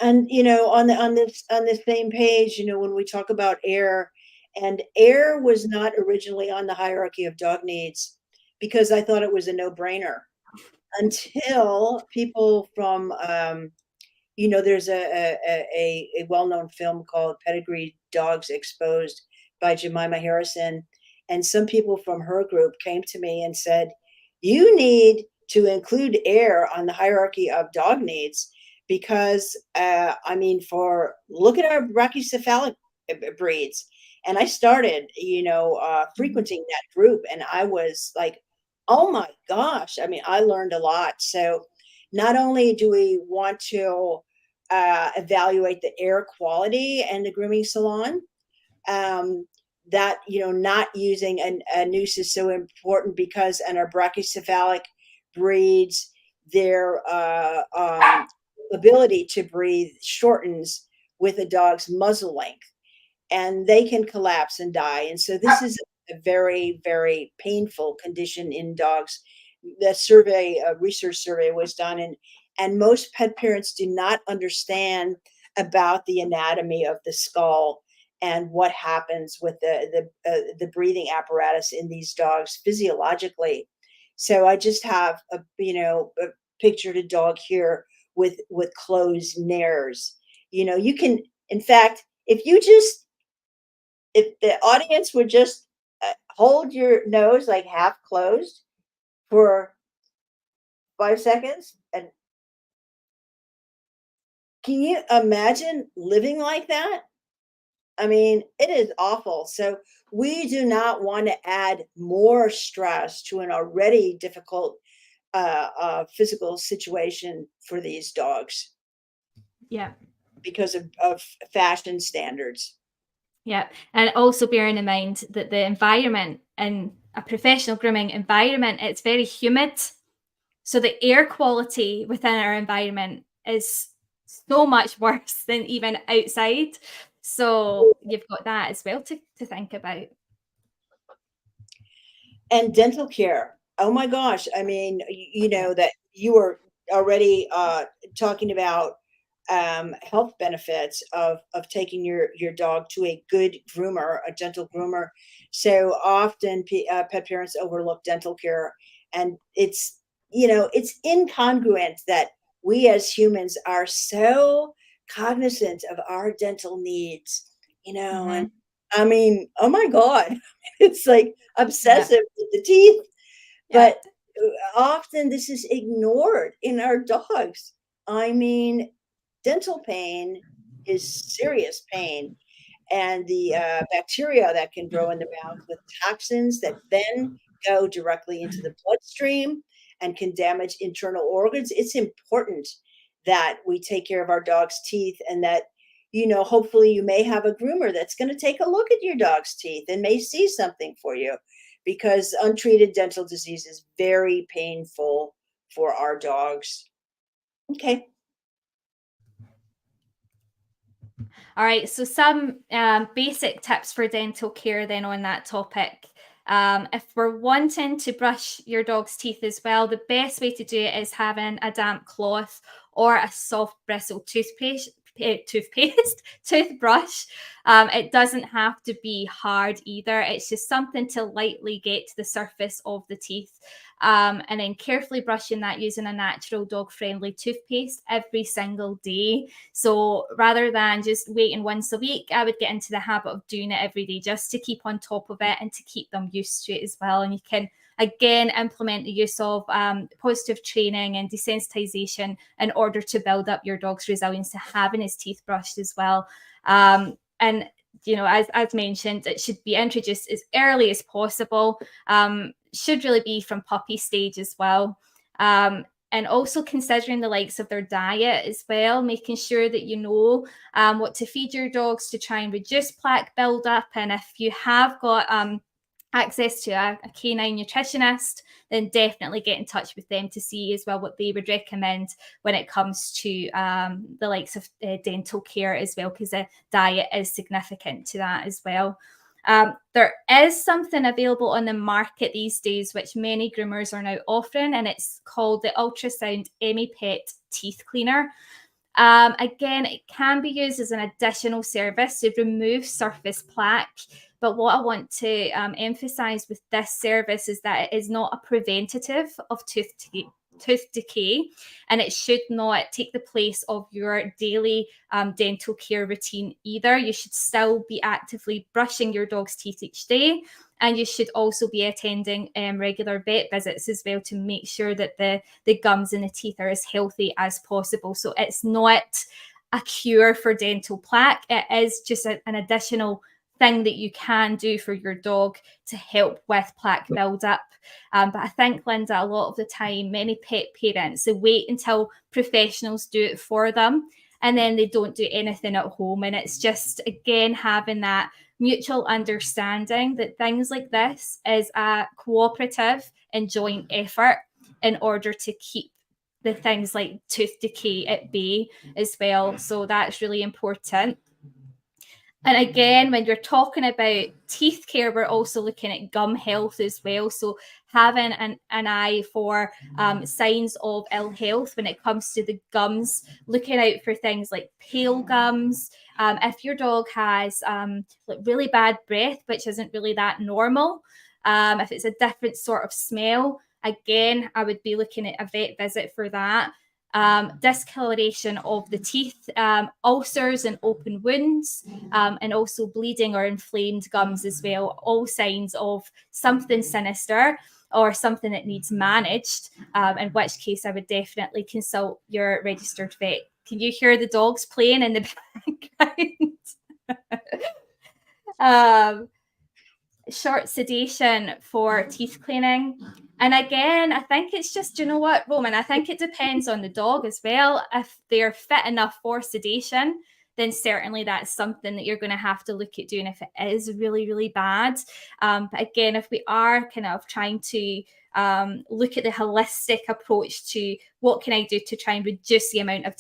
And on the same page, when we talk about air, and air was not originally on the hierarchy of dog needs because I thought it was a no-brainer until people from there's a well-known film called Pedigree Dogs Exposed by Jemima Harrison, and some people from her group came to me and said, you need to include air on the hierarchy of dog needs because look at our brachycephalic breeds. And I started frequenting that group, and I was like, oh my gosh, I learned a lot. So not only do we want to evaluate the air quality in the grooming salon, that not using a noose is so important because in our brachycephalic breeds, their ability to breathe shortens with a dog's muzzle length, and they can collapse and die. And so this is a very, very painful condition in dogs. A research survey was done, and most pet parents do not understand about the anatomy of the skull and what happens with the breathing apparatus in these dogs physiologically. So I just have a pictured a dog here with closed nares. You can, in fact, if the audience would just hold your nose like half closed for 5 seconds, and can you imagine living like that? It is awful. So we do not want to add more stress to an already difficult physical situation for these dogs. Yeah. Because of fashion standards. Yeah. And also bearing in mind that the environment in a professional grooming environment, it's very humid. So the air quality within our environment is so much worse than even outside. So you've got that as well to think about. And dental care. Oh my gosh. That you were already talking about health benefits of taking your dog to a good groomer, a dental groomer. So often pet parents overlook dental care, and it's incongruent that we as humans are so cognizant of our dental needs, Mm-hmm. and oh my God, it's like obsessive with the teeth, but often this is ignored in our dogs. Dental pain is serious pain, and the bacteria that can grow in the mouth with toxins that then go directly into the bloodstream and can damage internal organs. It's important that we take care of our dog's teeth, and that hopefully you may have a groomer that's going to take a look at your dog's teeth and may see something for you, because untreated dental disease is very painful for our dogs. Okay. All right, so some basic tips for dental care then on that topic. If we're wanting to brush your dog's teeth as well, the best way to do it is having a damp cloth or a soft bristle toothbrush. It doesn't have to be hard either. It's just something to lightly get to the surface of the teeth. and then carefully brushing that using a natural dog-friendly toothpaste every single day. So rather than just waiting once a week, I would get into the habit of doing it every day just to keep on top of it and to keep them used to it as well. And you can again implement the use of positive training and desensitization in order to build up your dog's resilience to having his teeth brushed as well. And you know, as mentioned, it should be introduced as early as possible. Should really be from puppy stage as well. And also considering the likes of their diet as well, making sure that you know what to feed your dogs to try and reduce plaque buildup. And if you have got access to a canine nutritionist, then definitely get in touch with them to see as well what they would recommend when it comes to the likes of dental care as well, because the diet is significant to that as well. There is something available on the market these days, which many groomers are now offering, and it's called the Ultrasound EmiPet Teeth Cleaner. Again, it can be used as an additional service to remove surface plaque. But what I want to emphasize with this service is that it is not a preventative of tooth decay, and it should not take the place of your daily dental care routine either. You should still be actively brushing your dog's teeth each day, and you should also be attending regular vet visits as well to make sure that the gums and the teeth are as healthy as possible. So it's not a cure for dental plaque. It is just an additional thing that you can do for your dog to help with plaque buildup. But I think, Linda, a lot of the time, many pet parents, they wait until professionals do it for them, and then they don't do anything at home. And it's just, again, having that mutual understanding that things like this is a cooperative and joint effort in order to keep the things like tooth decay at bay as well. So that's really important. And again, when you're talking about teeth care, we're also looking at gum health as well. So having an eye for signs of ill health when it comes to the gums, looking out for things like pale gums. If your dog has like really bad breath, which isn't really that normal, if it's a different sort of smell, again, I would be looking at a vet visit for that. Discoloration of the teeth, ulcers and open wounds, and also bleeding or inflamed gums as well. All signs of something sinister or something that needs managed, in which case I would definitely consult your registered vet. Can you hear the dogs playing in the background? Short sedation for teeth cleaning. And again, I think it's just, you know what, Roman, I think it depends on the dog as well. If they're fit enough for sedation, then certainly that's something that you're going to have to look at doing if it is really, really bad. But again, if we are kind of trying to look at the holistic approach to what can I do to try and reduce the amount of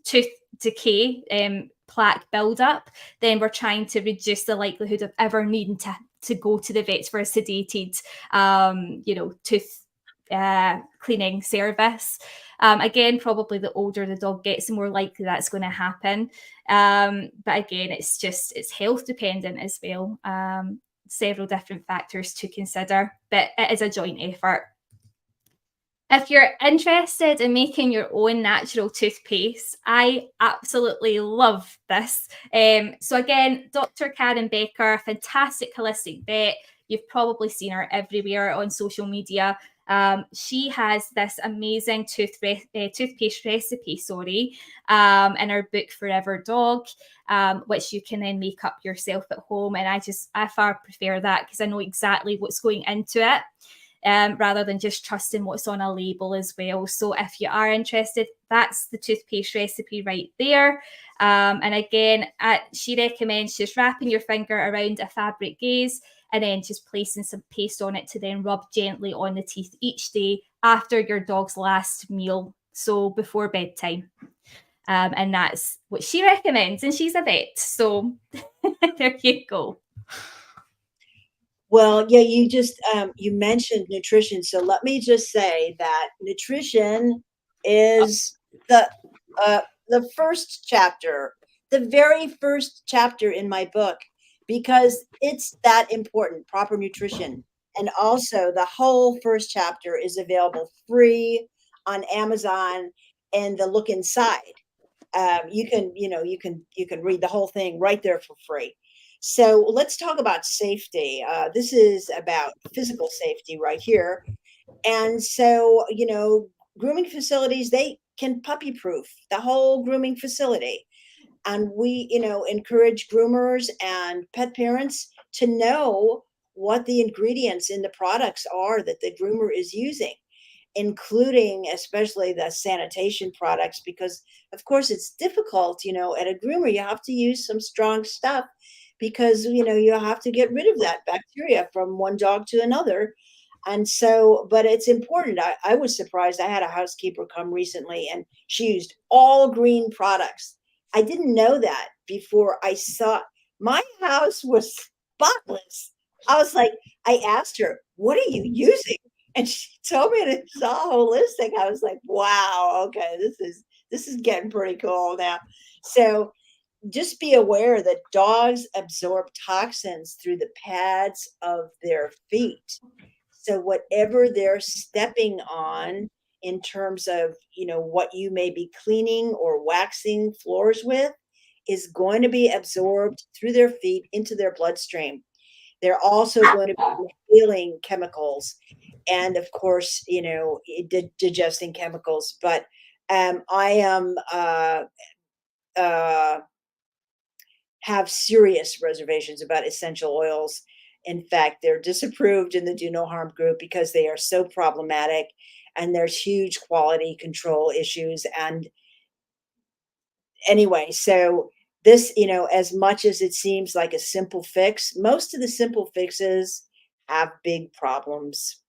tooth decay, plaque buildup, then we're trying to reduce the likelihood of ever needing to go to the vets for a sedated, tooth cleaning service. Again, probably the older the dog gets, the more likely that's going to happen. But again, it's health dependent as well. Several different factors to consider, but it is a joint effort. If you're interested in making your own natural toothpaste, I absolutely love this. So again, Dr. Karen Becker, fantastic holistic vet. You've probably seen her everywhere on social media. She has this amazing toothpaste recipe, in her book Forever Dog, which you can then make up yourself at home. And I far prefer that because I know exactly what's going into it. Rather than just trusting what's on a label as well. So if you are interested, that's the toothpaste recipe right there. And again, she recommends just wrapping your finger around a fabric gaze and then just placing some paste on it to then rub gently on the teeth each day after your dog's last meal, so before bedtime. And that's what she recommends, and she's a vet. So there you go. Well, yeah, you just you mentioned nutrition, so let me just say that nutrition is the first chapter, the very first chapter in my book, because it's that important. Proper nutrition And also the whole first chapter is available free on Amazon, and the look inside. You can, you can read the whole thing right there for free. So let's talk about safety. This is about physical safety right here. And so, grooming facilities, they can puppy proof the whole grooming facility. And we, encourage groomers and pet parents to know what the ingredients in the products are that the groomer is using, including especially the sanitation products, because of course it's difficult, at a groomer, you have to use some strong stuff because, you have to get rid of that bacteria from one dog to another. And so, but it's important. I was surprised. I had a housekeeper come recently and she used all green products. I didn't know that before I saw my house was spotless. I was like, I asked her, what are you using? And she told me, and it's all holistic. I was like, wow, okay, this is getting pretty cool now. So just be aware that dogs absorb toxins through the pads of their feet. So whatever they're stepping on in terms of, what you may be cleaning or waxing floors with is going to be absorbed through their feet into their bloodstream. They're also going to be healing chemicals and of course, digesting chemicals. But I am have serious reservations about essential oils. In fact, they're disapproved in the Do No Harm group because they are so problematic and there's huge quality control issues. And anyway, so this, as much as it seems like a simple fix, most of the simple fixes have big problems.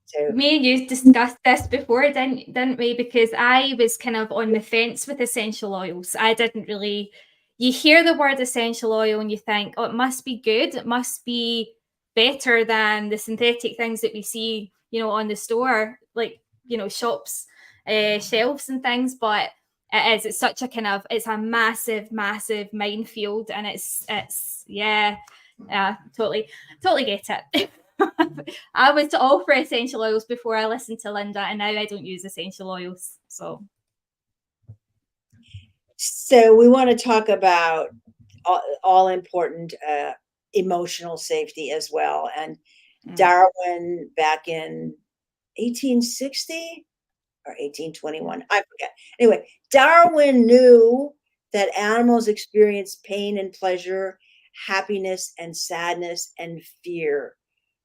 So Me and you discussed this before, didn't we? Because I was kind of on the fence with essential oils. I didn't really. You hear the word essential oil and you think, oh, it must be good. It must be better than the synthetic things that we see, on the store, like shops, shelves and things. But it is. It's such a it's a massive, massive minefield, and yeah, totally get it. I was all for essential oils before I listened to Linda, and now I don't use essential oils. So we want to talk about all important emotional safety as well. And Darwin, back in 1860 or 1821, I forget. Anyway, Darwin knew that animals experience pain and pleasure, happiness and sadness and fear.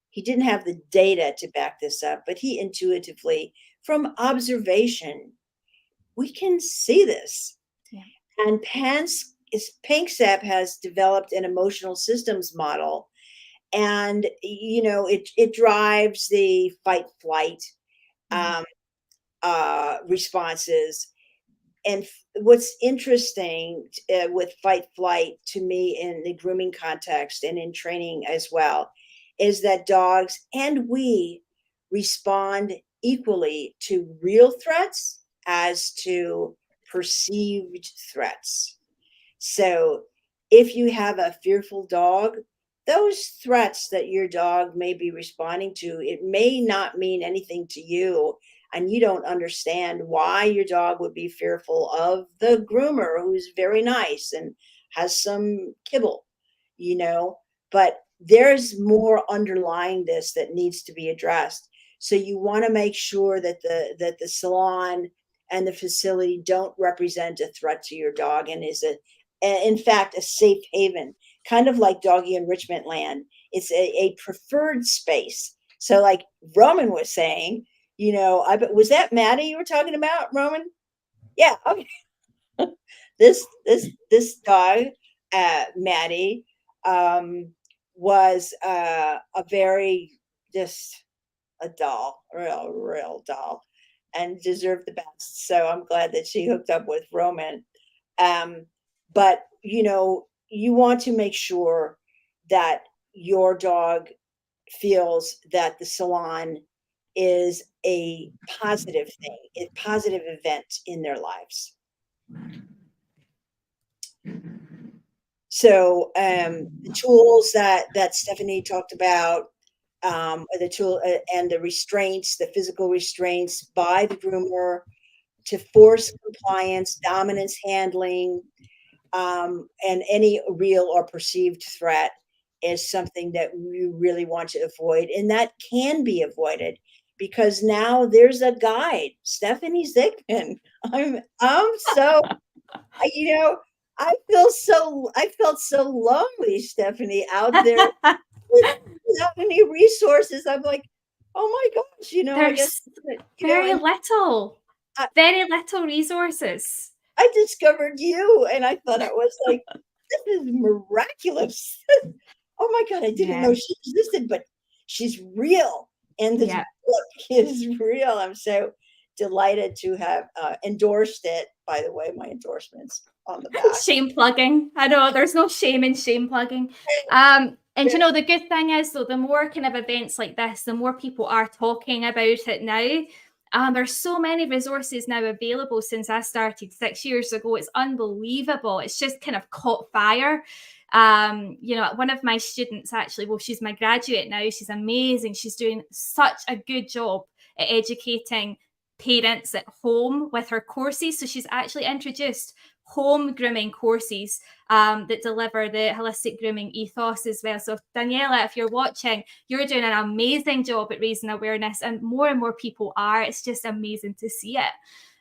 He didn't have the data to back this up, but he intuitively, from observation, we can see this. Yeah. And Panksepp has developed an emotional systems model, and it drives the fight flight responses. And what's interesting with fight flight to me in the grooming context and in training as well is that dogs and we respond equally to real threats as to perceived threats. So if you have a fearful dog, those threats that your dog may be responding to, it may not mean anything to you, and you don't understand why your dog would be fearful of the groomer who's very nice and has some kibble, but there's more underlying this that needs to be addressed. So you want to make sure that the salon and the facility don't represent a threat to your dog and is in fact a safe haven, kind of like doggy enrichment land. It's a preferred space. So like Roman was saying, was that Maddie you were talking about, Roman? Yeah. Okay. This dog, Maddie, was a very just a doll, real doll, and deserved the best. So I'm glad that she hooked up with Roman. But you want to make sure that your dog feels that the salon is a positive thing, a positive event in their lives. So the tools that Stephanie talked about, the tool and the restraints, the physical restraints by the groomer to force compliance, dominance handling, and any real or perceived threat is something that we really want to avoid. And that can be avoided because now there's a guide, Stephanie Zikmann. I'm so, you know, I felt so lonely, Stephanie, out there without any resources. I'm like, oh my gosh, I guess, There's very little resources. I discovered you, and I thought it was like, this is miraculous. Oh my God, I didn't know she existed, but she's real. And this book is real. I'm so delighted to have endorsed it. By the way, my endorsements on the back. Shame plugging. I know there's no shame in shame plugging. And the good thing is, though, the more kind of events like this, the more people are talking about it now. There's so many resources now available since I started 6 years ago. It's unbelievable. It's just kind of caught fire. One of my students, actually, well, she's my graduate now. She's amazing. She's doing such a good job at educating parents at home with her courses. So she's actually introduced home grooming courses that deliver the holistic grooming ethos as well. So Daniela, if you're watching, you're doing an amazing job at raising awareness, and more people are. It's just amazing to see it.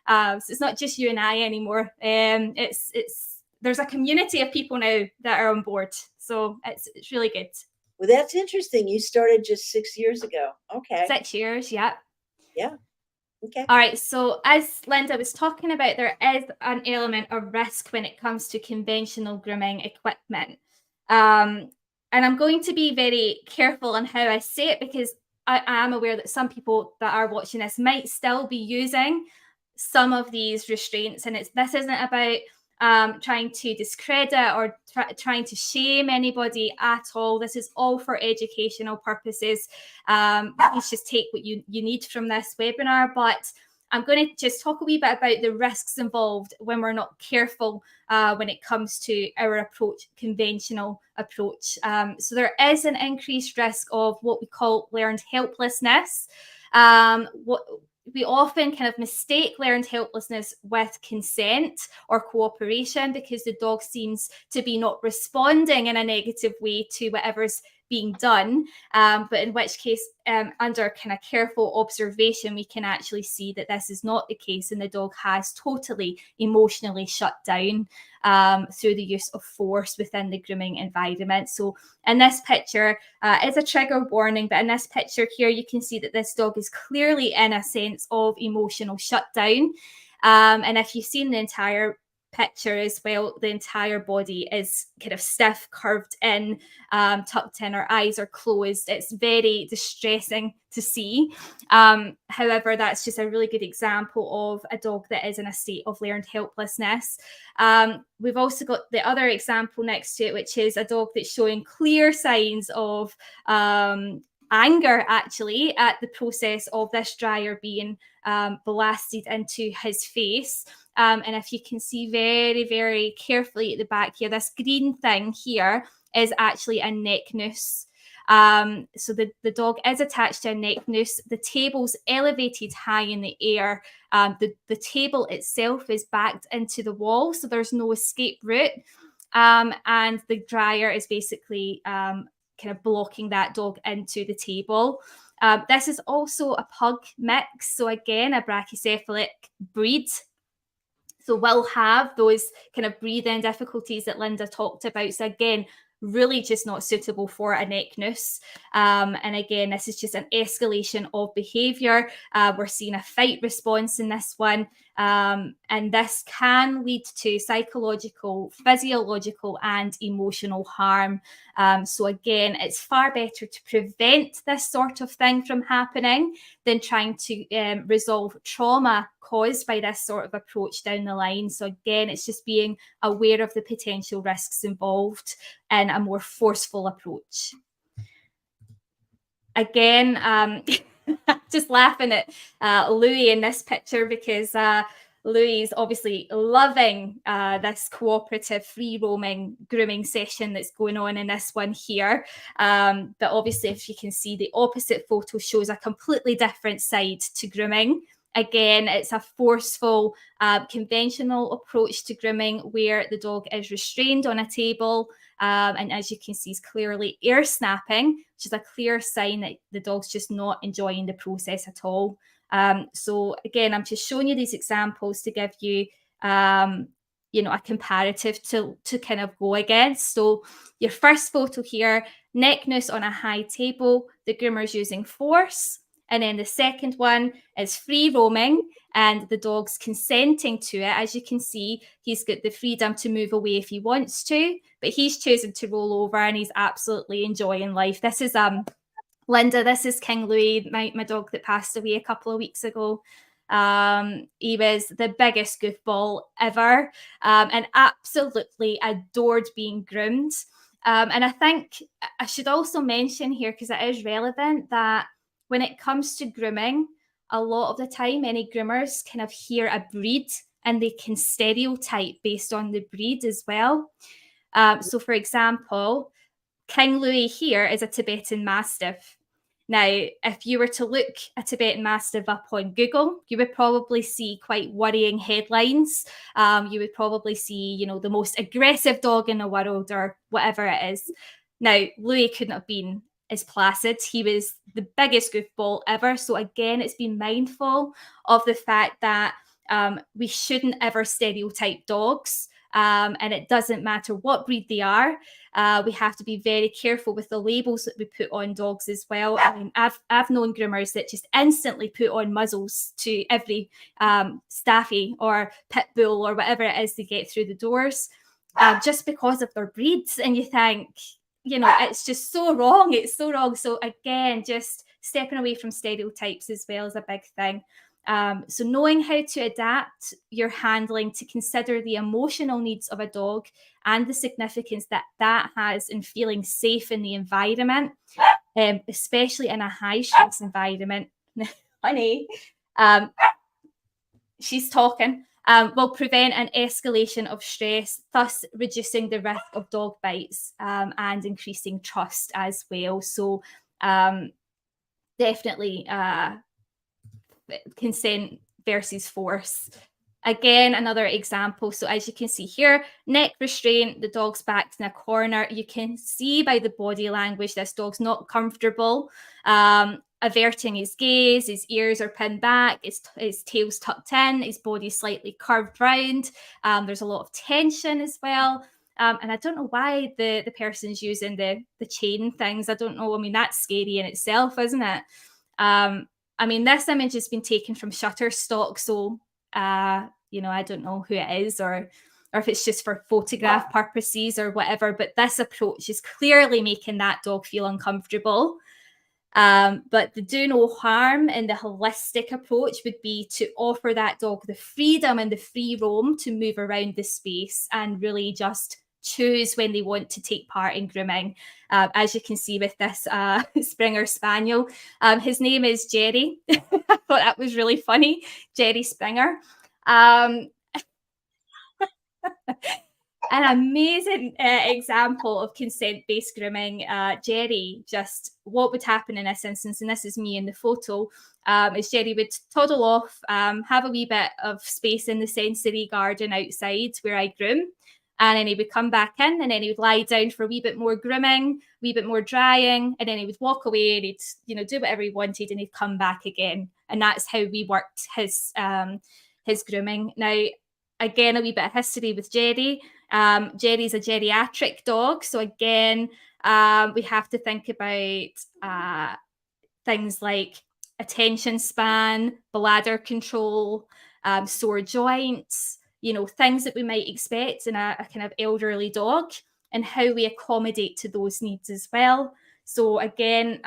So it's not just you and I anymore. There's a community of people now that are on board. So it's really good. Well, that's interesting. You started just 6 years ago. Okay. 6 years, yeah. Yeah. Okay. All right. So as Linda was talking about, there is an element of risk when it comes to conventional grooming equipment. And I'm going to be very careful on how I say it, because I am aware that some people that are watching this might still be using some of these restraints. And this isn't about trying to discredit or trying to shame anybody at all. This is all for educational purposes. Please just take what you need from this webinar, but I'm going to just talk a wee bit about the risks involved when we're not careful when it comes to our approach, conventional approach. So there is an increased risk of what we call learned helplessness. We often kind of mistake learned helplessness with consent or cooperation, because the dog seems to be not responding in a negative way to whatever's being done. But in which case, under kind of careful observation, we can actually see that this is not the case, and the dog has totally emotionally shut down through the use of force within the grooming environment. So in this picture, it's a trigger warning, but in this picture here, you can see that this dog is clearly in a sense of emotional shutdown. And if you've seen the entire picture as well, the entire body is kind of stiff, curved in, tucked in, her eyes are closed. It's very distressing to see. However, that's just a really good example of a dog that is in a state of learned helplessness. We've also got the other example next to it, which is a dog that's showing clear signs of anger, actually, at the process of this dryer being blasted into his face. And if you can see very, very carefully at the back here, this green thing here is actually a neck noose. So the dog is attached to a neck noose. The table's elevated high in the air. The table itself is backed into the wall, so there's no escape route. And the dryer is basically kind of blocking that dog into the table. This is also a pug mix. So again, a brachycephalic breed. So we'll have those kind of breathing difficulties that Linda talked about. So again, really just not suitable for a neck noose. And again, this is just an escalation of behavior. We're seeing a fight response in this one. And this can lead to psychological, physiological, and emotional harm. So again, it's far better to prevent this sort of thing from happening than trying to resolve trauma caused by this sort of approach down the line. So again, it's just being aware of the potential risks involved in a more forceful approach. Again, just laughing at Louis in this picture, because Louis is obviously loving this cooperative free roaming grooming session that's going on in this one here. But obviously, if you can see, the opposite photo shows a completely different side to grooming. Again, it's a forceful, conventional approach to grooming where the dog is restrained on a table. And as you can see, is clearly ear snapping, which is a clear sign that the dog's just not enjoying the process at all. So again, I'm just showing you these examples to give you, a comparative to kind of go against. So your first photo here, neck noose on a high table, the groomer's using force. And then the second one is free roaming and the dog's consenting to it. As you can see, he's got the freedom to move away if he wants to, but he's chosen to roll over and he's absolutely enjoying life. This is Linda, this is King Louis, my dog that passed away a couple of weeks ago. He was the biggest goofball ever, and absolutely adored being groomed. And I think I should also mention here, because it is relevant, that when it comes to grooming, a lot of the time, any groomers kind of hear a breed and they can stereotype based on the breed as well. So for example, King Louis here is a Tibetan Mastiff. Now, if you were to look a Tibetan Mastiff up on Google, you would probably see quite worrying headlines. You would probably see, the most aggressive dog in the world or whatever it is. Now, Louis couldn't have been as placid. He was the biggest goofball ever. So again, it's been mindful of the fact that we shouldn't ever stereotype dogs. And it doesn't matter what breed they are. We have to be very careful with the labels that we put on dogs as well. I mean, I've known groomers that just instantly put on muzzles to every staffy or pit bull or whatever it is they get through the doors, just because of their breeds. And you think, it's just so wrong. It's so wrong. So again, just stepping away from stereotypes as well is a big thing. So knowing how to adapt your handling to consider the emotional needs of a dog and the significance that has in feeling safe in the environment, especially in a high stress environment. Honey, she's talking, will prevent an escalation of stress, thus reducing the risk of dog bites and increasing trust as well. So definitely consent versus force. Again, another example. So as you can see here, neck restraint, the dog's back's in a corner. You can see by the body language, this dog's not comfortable, averting his gaze, his ears are pinned back, his tail's tucked in, his body's slightly curved round. There's a lot of tension as well. And I don't know why the person's using the chain things. I don't know. I mean, that's scary in itself, isn't it? I mean, this image has been taken from Shutterstock, so, I don't know who it is or if it's just for photograph purposes or whatever, but this approach is clearly making that dog feel uncomfortable. But the do no harm in the holistic approach would be to offer that dog the freedom and the free roam to move around the space and really just choose when they want to take part in grooming. As you can see with this Springer Spaniel, his name is Jerry. I thought that was really funny, Jerry Springer. An amazing example of consent-based grooming. Jerry, just what would happen in this instance, and this is me in the photo, is Jerry would toddle off, have a wee bit of space in the sensory garden outside where I groom, and then he would come back in and then he would lie down for a wee bit more grooming, a wee bit more drying, and then he would walk away and he'd do whatever he wanted and he'd come back again. And that's how we worked his grooming. Now, again, a wee bit of history with Jerry. Jerry's a geriatric dog. So again, we have to think about things like attention span, bladder control, sore joints, things that we might expect in a kind of elderly dog, and how we accommodate to those needs as well. So again,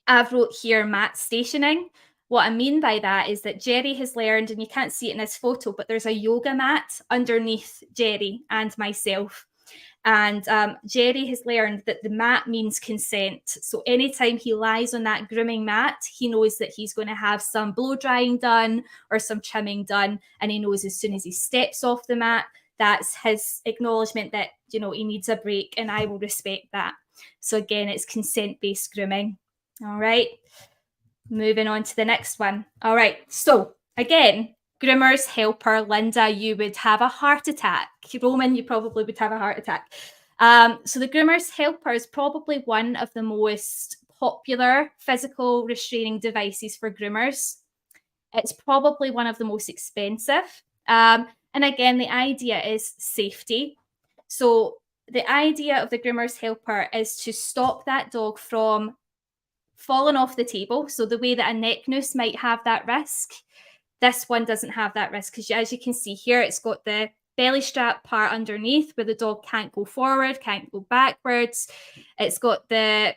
I've wrote here mat stationing. What I mean by that is that Jerry has learned, and you can't see it in this photo, but there's a yoga mat underneath Jerry and myself. And Jerry has learned that the mat means consent. So anytime he lies on that grooming mat, he knows that he's going to have some blow drying done or some trimming done. And he knows as soon as he steps off the mat, that's his acknowledgement that, you know, he needs a break, and I will respect that. So again, it's consent-based grooming. All right. Moving on to the next one. All right. So again, groomers, helper, Linda, you would have a heart attack. Roman, you probably would have a heart attack. So the groomer's helper is probably one of the most popular physical restraining devices for groomers. It's probably one of the most expensive. And again, the idea is safety. So the idea of the groomer's helper is to stop that dog from falling off the table. So the way that a neck noose might have that risk, this one doesn't have that risk, because as you can see here, it's got the belly strap part underneath where the dog can't go forward, can't go backwards. It's got the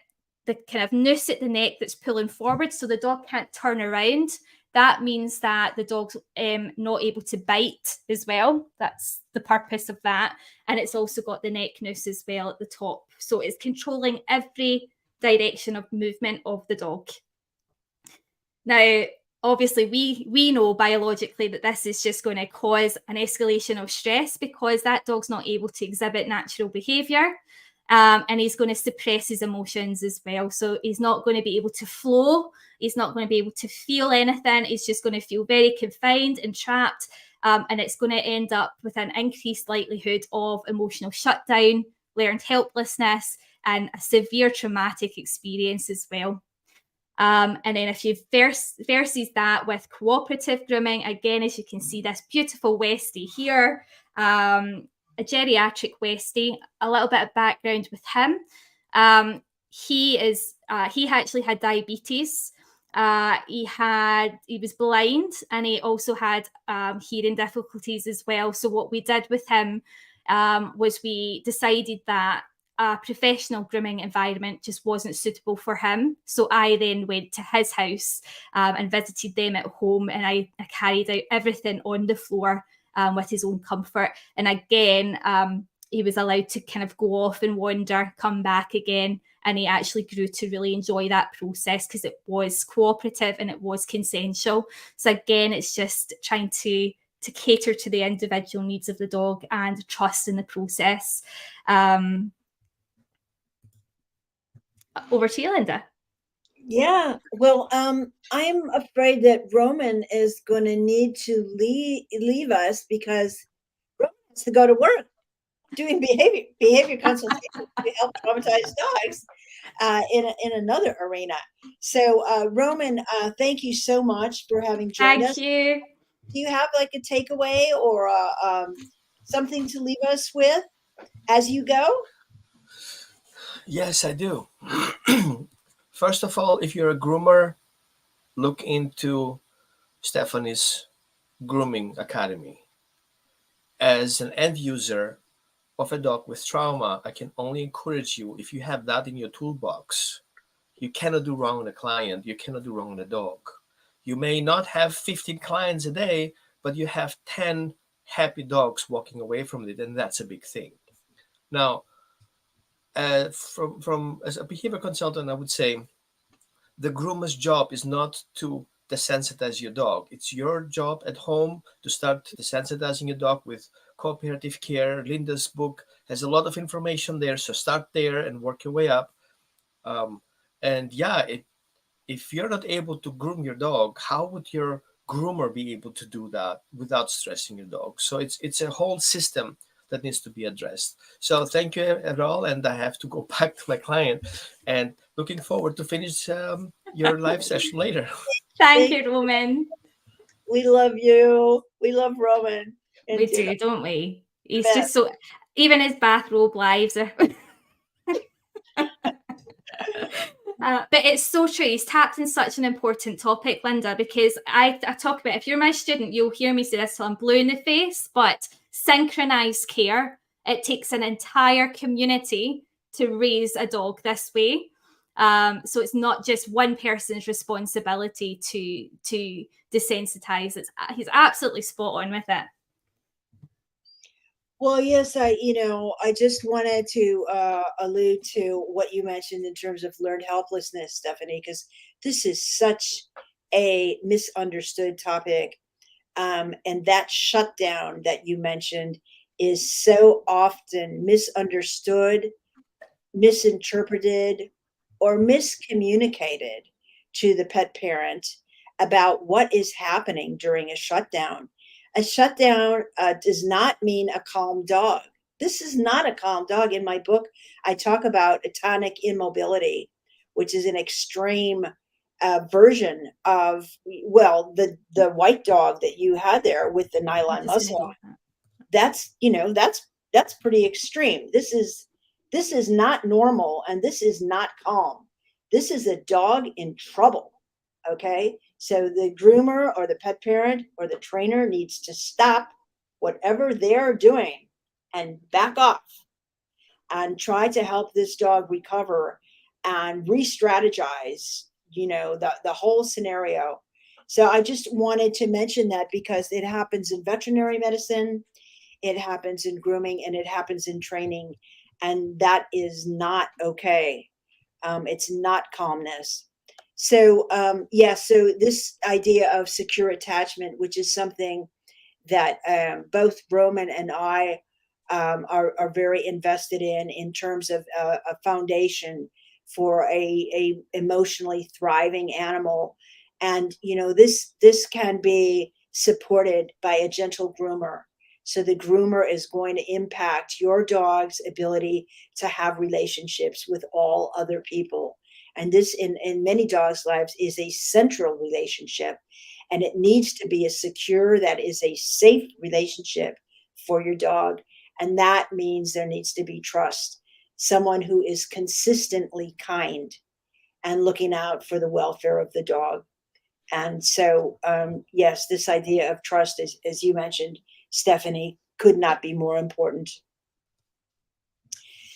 kind of noose at the neck that's pulling forward, so the dog can't turn around. That means that the dog's not able to bite as well. That's the purpose of that. And it's also got the neck noose as well at the top. So it's controlling every direction of movement of the dog. Now, obviously, we know biologically that this is just going to cause an escalation of stress, because that dog's not able to exhibit natural behaviour. And he's going to suppress his emotions as well. So he's not going to be able to flow. He's not going to be able to feel anything. He's just going to feel very confined and trapped. And it's going to end up with an increased likelihood of emotional shutdown, learned helplessness, and a severe traumatic experience as well. And then if you versus that with cooperative grooming, again, as you can see, this beautiful Westie here, a geriatric Westie. A little bit of background with him. He actually had diabetes. He was blind, and he also had hearing difficulties as well. So what we did with him was we decided that a professional grooming environment just wasn't suitable for him. So I then went to his house and visited them at home, and I carried out everything on the floor with his own comfort. And again, he was allowed to kind of go off and wander, come back again. And he actually grew to really enjoy that process, because it was cooperative and it was consensual. So again, it's just trying to cater to the individual needs of the dog and trust in the process. Over to you, Linda. Yeah, well, I'm afraid that Roman is going to need to leave us, because Roman has to go to work doing behavior consultation to help traumatized dogs in another arena. So, Roman, thank you so much for having joined us. Thank you. Do you have like a takeaway or something to leave us with as you go? Yes, I do. First of all, if you're a groomer, look into Stephanie's Grooming Academy. As an end user of a dog with trauma, I can only encourage you, if you have that in your toolbox, you cannot do wrong on a client, you cannot do wrong on a dog. You may not have 15 clients a day, but you have 10 happy dogs walking away from it, and that's a big thing. Now, from as a behavior consultant, I would say the groomer's job is not to desensitize your dog. It's your job at home to start desensitizing your dog with cooperative care. Linda's book has a lot of information there, so start there and work your way up. If you're not able to groom your dog, how would your groomer be able to do that without stressing your dog? So it's a whole system that needs to be addressed. So thank you, Errol, and I have to go back to my client, and looking forward to finish your live session later. Thank you, Roman. We love you. We love Roman. We do, don't we? He's just so, even his bathrobe lives are. But it's so true. He's tapped in such an important topic, Linda, because I talk about, if you're my student, you'll hear me say this till I'm blue in the face, but synchronized care. It takes an entire community to raise a dog this way. So it's not just one person's responsibility to desensitize. He's absolutely spot on with it. Well, yes, I just wanted to allude to what you mentioned in terms of learned helplessness, Stephanie, because this is such a misunderstood topic. And that shutdown that you mentioned is so often misunderstood, misinterpreted, or miscommunicated to the pet parent about what is happening during a shutdown. A shutdown does not mean a calm dog. This is not a calm dog. In my book, I talk about atonic immobility, which is an extreme version of, well, the white dog that you had there with the I'm nylon just going to muzzle. go with that. That's pretty extreme. This is not normal, and this is not calm. This is a dog in trouble. Okay, so the groomer or the pet parent or the trainer needs to stop whatever they're doing and back off and try to help this dog recover and re-strategize, the whole scenario. So I just wanted to mention that because it happens in veterinary medicine, it happens in grooming, and it happens in training, and that is not okay. It's not calmness. So so this idea of secure attachment, which is something that both Roman and I are very invested in terms of a foundation for a emotionally thriving animal. And this can be supported by a gentle groomer. So the groomer is going to impact your dog's ability to have relationships with all other people. And this, in many dogs' lives, is a central relationship. And it needs to be a secure, that is a safe relationship for your dog. And that means there needs to be trust. Someone who is consistently kind and looking out for the welfare of the dog. And so, yes, this idea of trust, as you mentioned, Stephanie, could not be more important.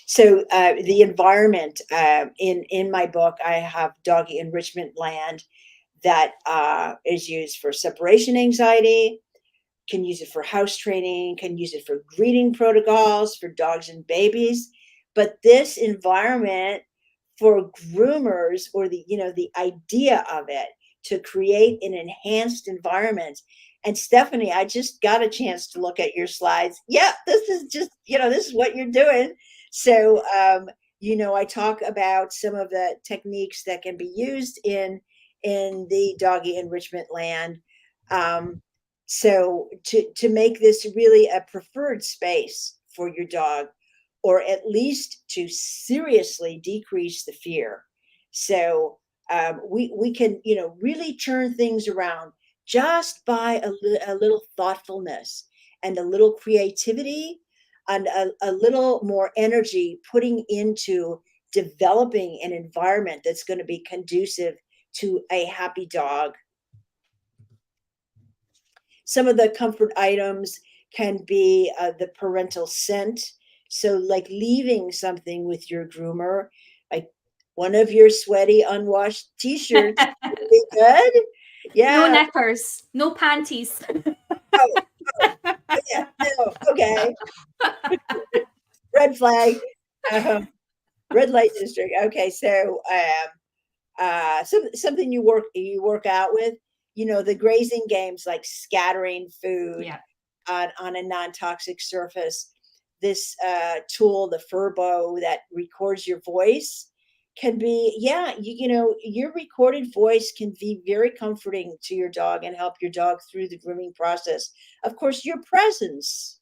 So the environment, in my book, I have doggy enrichment land that is used for separation anxiety, can use it for house training, can use it for breeding protocols for dogs and babies. But this environment for groomers, or the idea of it, to create an enhanced environment. And Stephanie, I just got a chance to look at your slides. Yeah, this is just, this is what you're doing. So, I talk about some of the techniques that can be used in the doggy enrichment land. So to make this really a preferred space for your dog, or at least to seriously decrease the fear. So we can, really turn things around just by a little thoughtfulness and a little creativity and a little more energy putting into developing an environment that's going to be conducive to a happy dog. Some of the comfort items can be the parental scent. So, like leaving something with your groomer, like one of your sweaty, unwashed t-shirts, really good. No Yeah. knickers, no panties. Oh, yeah. No. Okay. Red flag. Red light district. Okay. So, something you work out with. The grazing games, like scattering food Yeah. on a non-toxic surface. This tool, the Furbo, that records your voice, can be, your recorded voice can be very comforting to your dog and help your dog through the grooming process. Of course, your presence,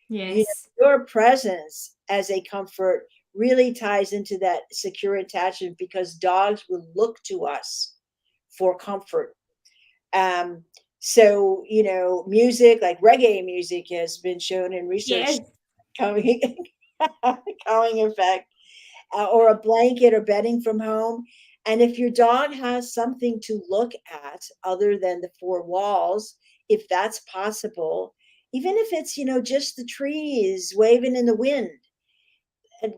Yes. your presence as a comfort really ties into that secure attachment, because dogs will look to us for comfort. So, music like reggae music has been shown in research Yes. calming, calming effect, or a blanket or bedding from home. And if your dog has something to look at other than the four walls, if that's possible, even if it's, just the trees waving in the wind, and,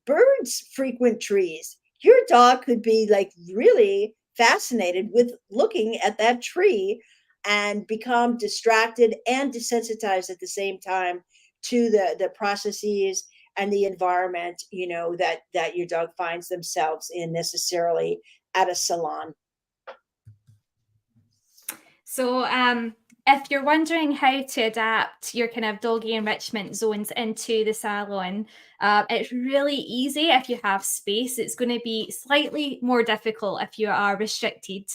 birds frequent trees. Your dog could be like really fascinated with looking at that tree and become distracted and desensitized at the same time to the processes and the environment, you know, that your dog finds themselves in necessarily at a salon. So if you're wondering how to adapt your kind of doggy enrichment zones into the salon, it's really easy if you have space. It's going to be slightly more difficult if you are restricted,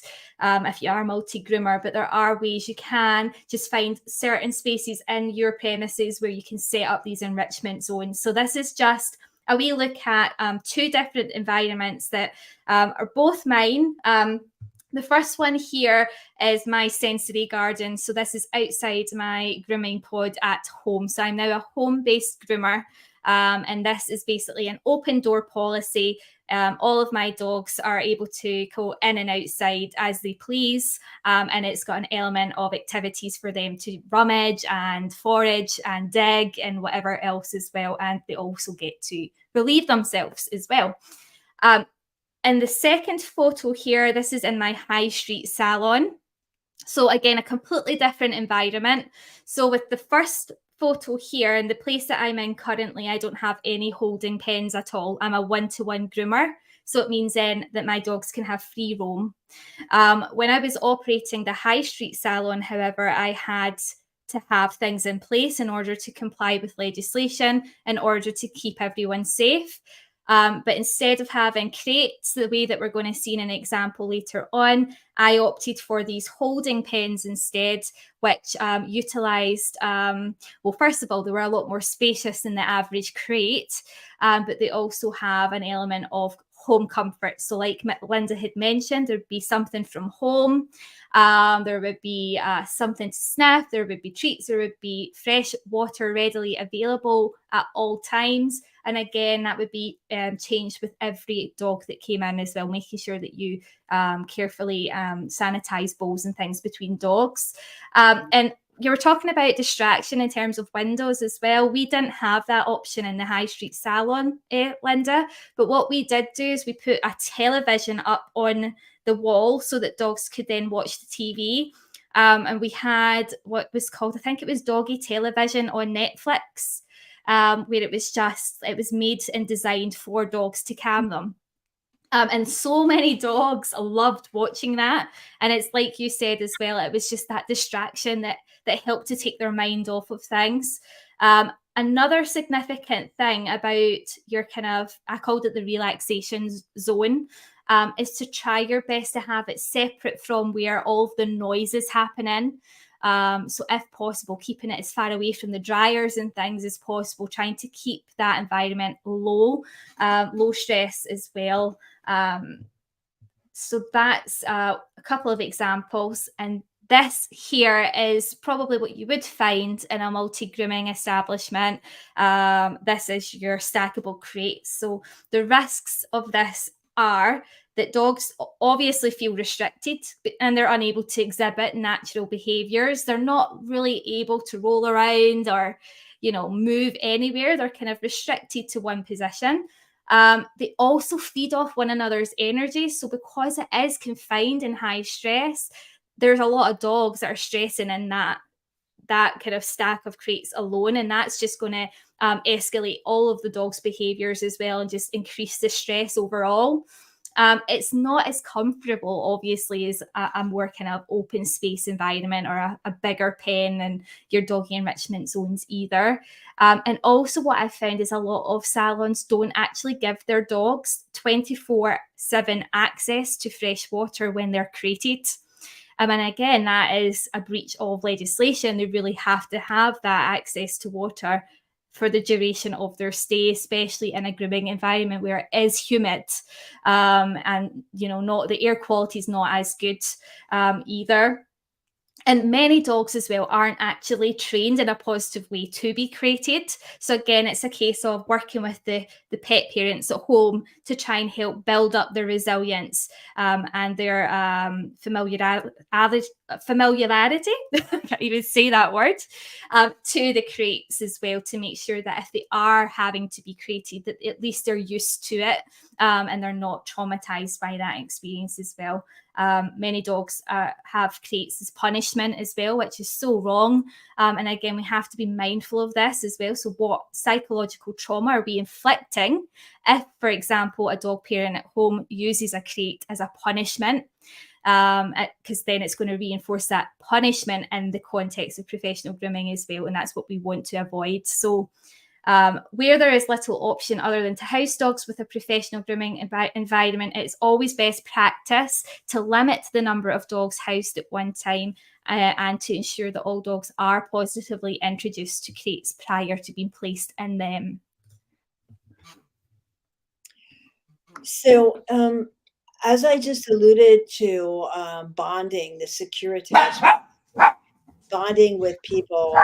if you are multi-groomer, but there are ways you can just find certain spaces in your premises where you can set up these enrichment zones. So this is just a wee look at two different environments that are both mine. The first one here is my sensory garden. So this is outside my grooming pod at home. So I'm now a home-based groomer. And this is basically an open door policy. All of my dogs are able to go in and outside as they please. And it's got an element of activities for them to rummage and forage and dig and whatever else as well. And they also get to relieve themselves as well. In the second photo here, this is in my high street salon. So again, a completely different environment. So with the first photo here, in the place that I'm in currently, I don't have any holding pens at all. I'm a one-to-one groomer. So it means then that my dogs can have free roam. When I was operating the high street salon, however, I had to have things in place in order to comply with legislation, in order to keep everyone safe. But instead of having crates, the way that we're going to see in an example later on, I opted for these holding pens instead, which utilised, well, first of all, they were a lot more spacious than the average crate, but they also have an element of home comfort. So like Linda had mentioned, there'd be something from home, there would be something to sniff, there would be treats, there would be fresh water readily available at all times. And again, that would be changed with every dog that came in as well, making sure that you carefully sanitize bowls and things between dogs. And you were talking about distraction in terms of windows as well. We didn't have that option in the high street salon, Linda. But what we did do is we put a television up on the wall so that dogs could then watch the TV. And we had what was called, I think it was doggy television on Netflix. Where it was made and designed for dogs to calm them. And so many dogs loved watching that. And it's like you said as well, it was just that distraction that helped to take their mind off of things. Another significant thing about your kind of, I called it the relaxation zone, is to try your best to have it separate from where all of the noise is happening. So if possible, keeping it as far away from the dryers and things as possible, trying to keep that environment low stress as well. So that's a couple of examples. And this here is probably what you would find in a multi-grooming establishment. This is your stackable crates. So the risks of this are that dogs obviously feel restricted and they're unable to exhibit natural behaviors. They're not really able to roll around or, move anywhere. They're kind of restricted to one position. They also feed off one another's energy. So because it is confined and high stress, there's a lot of dogs that are stressing in that kind of stack of crates alone. And that's just going to escalate all of the dog's behaviors as well and just increase the stress overall. It's not as comfortable, obviously, as a more kind of open space environment or a bigger pen and your doggy enrichment zones either. And also what I found is a lot of salons don't actually give their dogs 24/7 access to fresh water when they're crated. And again, that is a breach of legislation. They really have to have that access to water for the duration of their stay, especially in a grooming environment where it is humid, and not the air quality is not as good either. And many dogs as well aren't actually trained in a positive way to be crated. So again, it's a case of working with the pet parents at home to try and help build up their resilience and their familiarity, I can't even say that word, to the crates as well, to make sure that if they are having to be crated, that at least they're used to it and they're not traumatized by that experience as well. Many dogs have crates as punishment as well, which is so wrong. And again, we have to be mindful of this as well. So what psychological trauma are we inflicting if, for example, a dog parent at home uses a crate as a punishment? Because then it's going to reinforce that punishment in the context of professional grooming as well. And that's what we want to avoid. So where there is little option other than to house dogs with a professional grooming environment, it's always best practice to limit the number of dogs housed at one time and to ensure that all dogs are positively introduced to crates prior to being placed in them. So, as I just alluded to, bonding, the securitas, bonding with people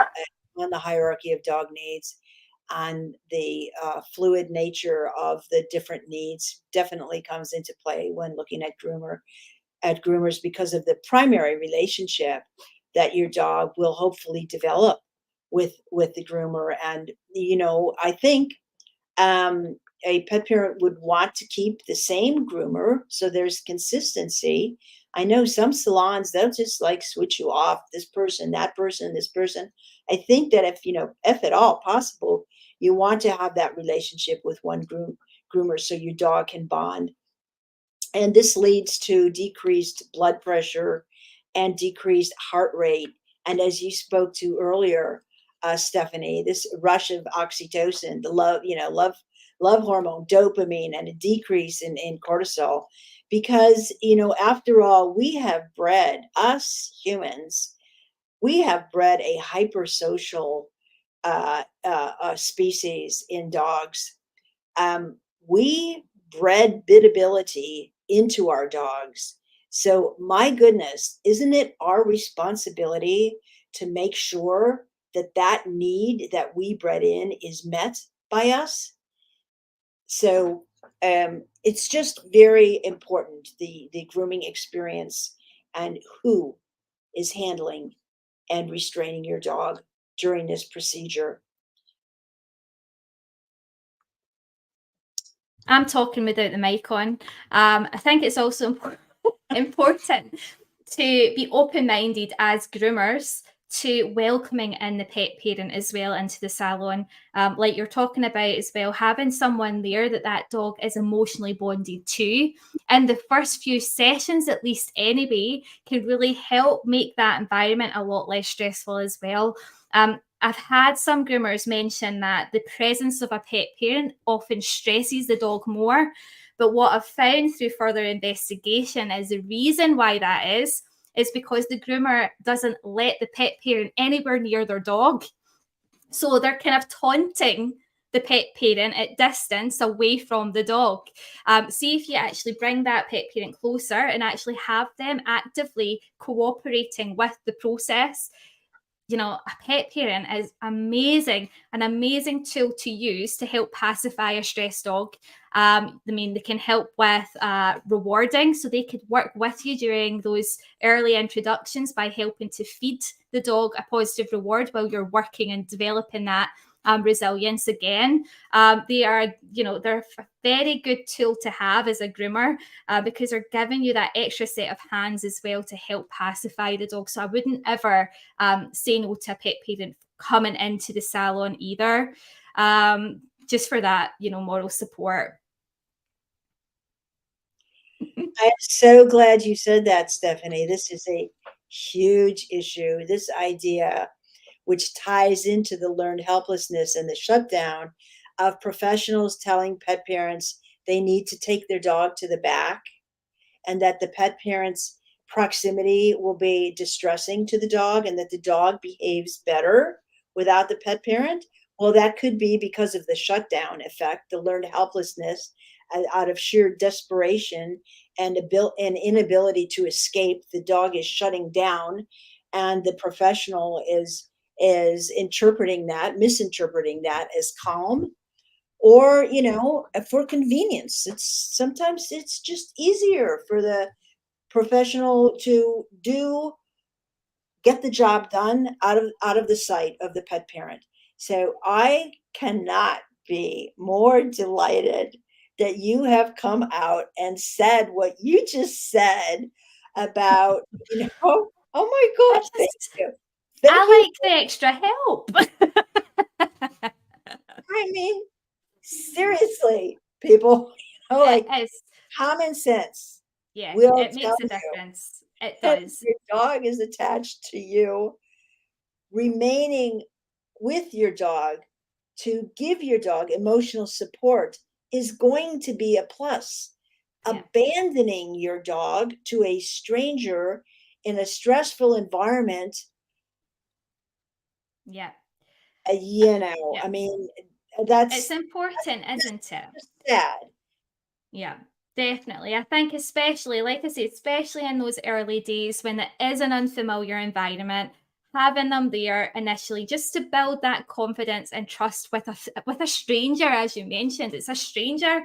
on the hierarchy of dog needs, and the fluid nature of the different needs definitely comes into play when looking at groomers, because of the primary relationship that your dog will hopefully develop with the groomer. And I think a pet parent would want to keep the same groomer so there's consistency. I know some salons, they'll just like switch you off, this person, that person, this person. I think that if at all possible, you want to have that relationship with one groomer so your dog can bond. And this leads to decreased blood pressure and decreased heart rate. And as you spoke to earlier, Stephanie, this rush of oxytocin, the love hormone, dopamine, and a decrease in cortisol. Because, after all, us humans, we have bred a hypersocial species in dogs. We bred biddability into our dogs. So, my goodness, isn't it our responsibility to make sure that need that we bred in is met by us? So, it's just very important, the grooming experience and who is handling and restraining your dog during this procedure. I'm talking without the mic on. I think it's also important to be open-minded as groomers to welcoming in the pet parent as well into the salon. Like you're talking about as well, having someone there that dog is emotionally bonded to in the first few sessions, at least anyway, can really help make that environment a lot less stressful as well. I've had some groomers mention that the presence of a pet parent often stresses the dog more. But what I've found through further investigation is the reason why that is because the groomer doesn't let the pet parent anywhere near their dog. So they're kind of taunting the pet parent at distance away from the dog. See if you actually bring that pet parent closer and actually have them actively cooperating with the process. A pet parent is an amazing tool to use to help pacify a stressed dog. They can help with rewarding, so they could work with you during those early introductions by helping to feed the dog a positive reward while you're working and developing that resilience again. They're a very good tool to have as a groomer because they're giving you that extra set of hands as well to help pacify the dog. So I wouldn't ever say no to a pet parent coming into the salon either, just for that, moral support. I'm so glad you said that, Stephanie. This is a huge issue. This idea, which ties into the learned helplessness and the shutdown of professionals telling pet parents they need to take their dog to the back, and that the pet parent's proximity will be distressing to the dog, and that the dog behaves better without the pet parent. Well, that could be because of the shutdown effect, the learned helplessness out of sheer desperation and inability to escape. The dog is shutting down, and the professional is misinterpreting that as calm, or for convenience. Sometimes it's just easier for the professional to get the job done out of the sight of the pet parent. So I cannot be more delighted that you have come out and said what you just said about, oh my I gosh, thank just, you. Thank you. I like the extra help. I mean, seriously, people, It like is, common sense yeah, will it tell makes a you difference. It that if does. your dog is attached to you, remaining with your dog to give your dog emotional support is going to be a plus. Yeah, Abandoning your dog to a stranger in a stressful environment, yeah, I yeah. mean, It's that's important, isn't it? sad. Yeah, definitely. I think especially, like I say, especially in those early days when it is an unfamiliar environment, having them there initially just to build that confidence and trust with a stranger, as you mentioned, it's a stranger.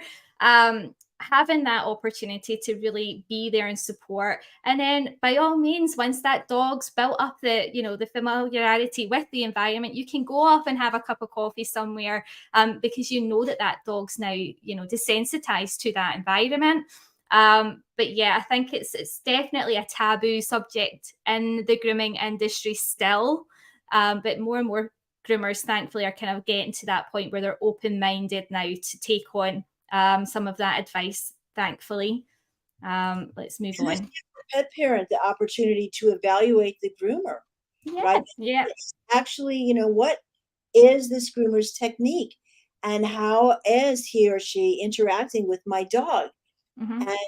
Having that opportunity to really be there and support, and then by all means, once that dog's built up the familiarity with the environment, you can go off and have a cup of coffee somewhere, because you know that dog's now desensitized to that environment. But yeah, I think it's definitely a taboo subject in the grooming industry still. But more and more groomers, thankfully, are kind of getting to that point where they're open-minded now to take on some of that advice. Thankfully, let's move And this on. gives the pet parent the opportunity to evaluate the groomer, right? Yeah, yeah, Actually, what is this groomer's technique and how is he or she interacting with my dog? hmm, And,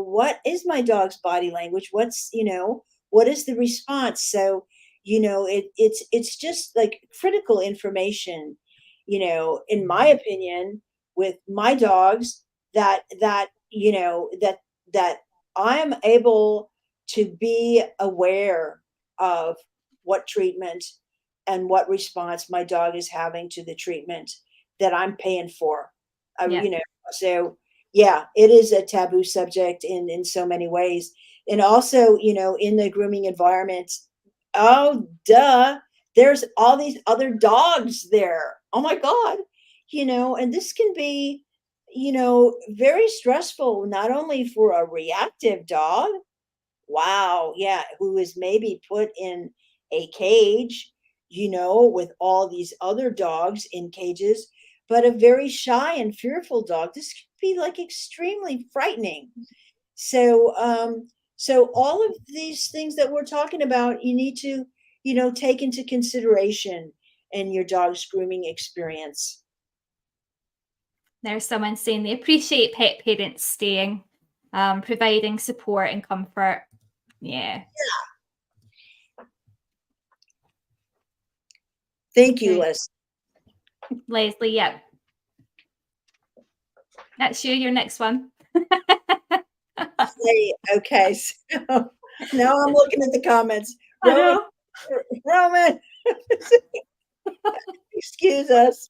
what is my dog's body language? What is the response? So, it's just like critical information, in my opinion, with my dogs that I'm able to be aware of what treatment and what response my dog is having to the treatment that I'm paying for. yeah. So yeah, it is a taboo subject in so many ways. And also, in the grooming environment, oh duh, there's all these other dogs there. Oh my God. And this can be, very stressful, not only for a reactive dog, wow, yeah, who is maybe put in a cage, with all these other dogs in cages, but a very shy and fearful dog. This could be like extremely frightening. So all of these things that we're talking about, you need to, take into consideration in your dog's grooming experience. There's someone saying they appreciate pet parents staying, providing support and comfort. Yeah. Thank you, Okay. Liz. Leslie, yeah. That's you, your next one. Okay, so now I'm looking at the comments. I know. Roman, excuse us.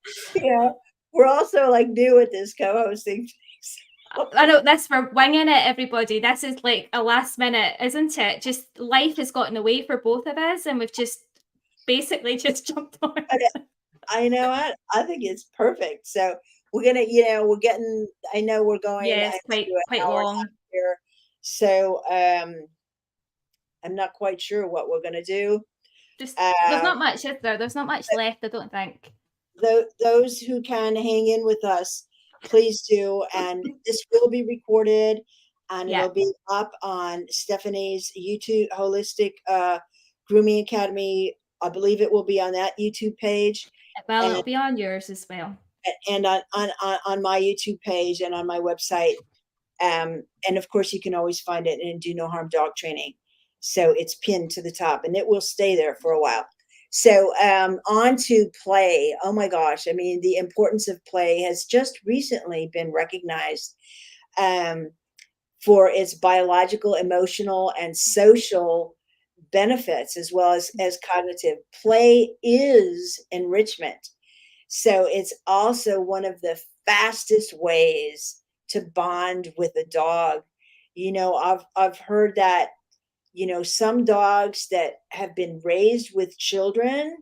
We're also like new at this co-hosting thing. I know this, we're winging it, everybody. This is like a last minute, isn't it? Just life has gotten away for both of us, and we've just basically just jumped on. I know what I think it's perfect. So we're gonna, we're getting. I know we're going Yeah, to it's an quite hour and a half long. here. So I'm not quite sure what we're gonna do. Just there's Um, not much, is there? There's not much left, I don't think. those who can hang in with us, please do. And this will be recorded and Yeah. it'll be up on Stephanie's YouTube Holistic Grooming Academy. I believe it will be on that YouTube page Well, and it'll be on yours as well. on my YouTube page and on my website. And of course, you can always find it in Do No Harm Dog Training. So it's pinned to the top and it will stay there for a while. So on to play. Oh my gosh. I mean, the importance of play has just recently been recognized for its biological, emotional, and social benefits, as well as cognitive. Play is enrichment. So it's also one of the fastest ways to bond with a dog. I've heard that, some dogs that have been raised with children,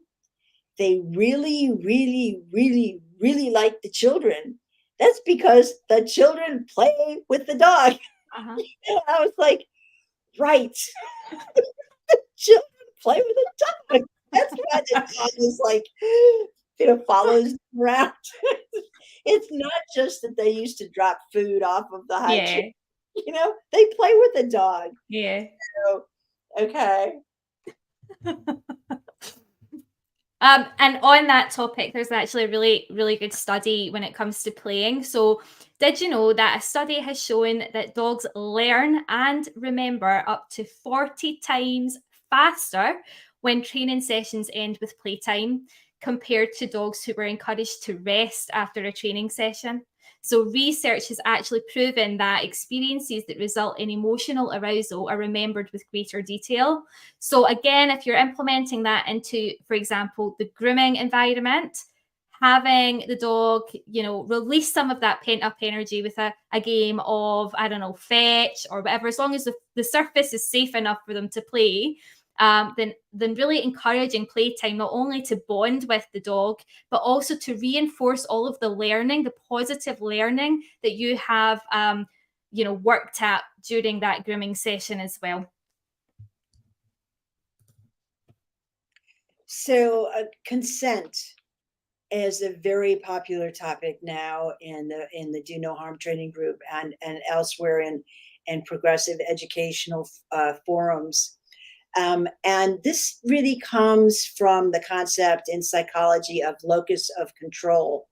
they really, really, really, really like the children. That's because the children play with the dog. Uh-huh. And I was like, Right. Children play with a dog. That's why the dog is like, follows them around. It's not just that they used to drop food off of the high chair. They play with the dog. Yeah. So, okay. And on that topic, there's actually a really, really good study when it comes to playing. So did you know that a study has shown that dogs learn and remember up to 40 times faster when training sessions end with playtime compared to dogs who were encouraged to rest after a training session? So research has actually proven that experiences that result in emotional arousal are remembered with greater detail. So again, if you're implementing that into, for example, the grooming environment, having the dog, release some of that pent up energy with a game of, I don't know, fetch or whatever, as long as the surface is safe enough for them to play, then really encouraging playtime, not only to bond with the dog, but also to reinforce all of the learning, the positive learning that you have, worked at during that grooming session as well. So consent is a very popular topic now in the Do No Harm training group and elsewhere in progressive educational forums. And this really comes from the concept in psychology of locus of control,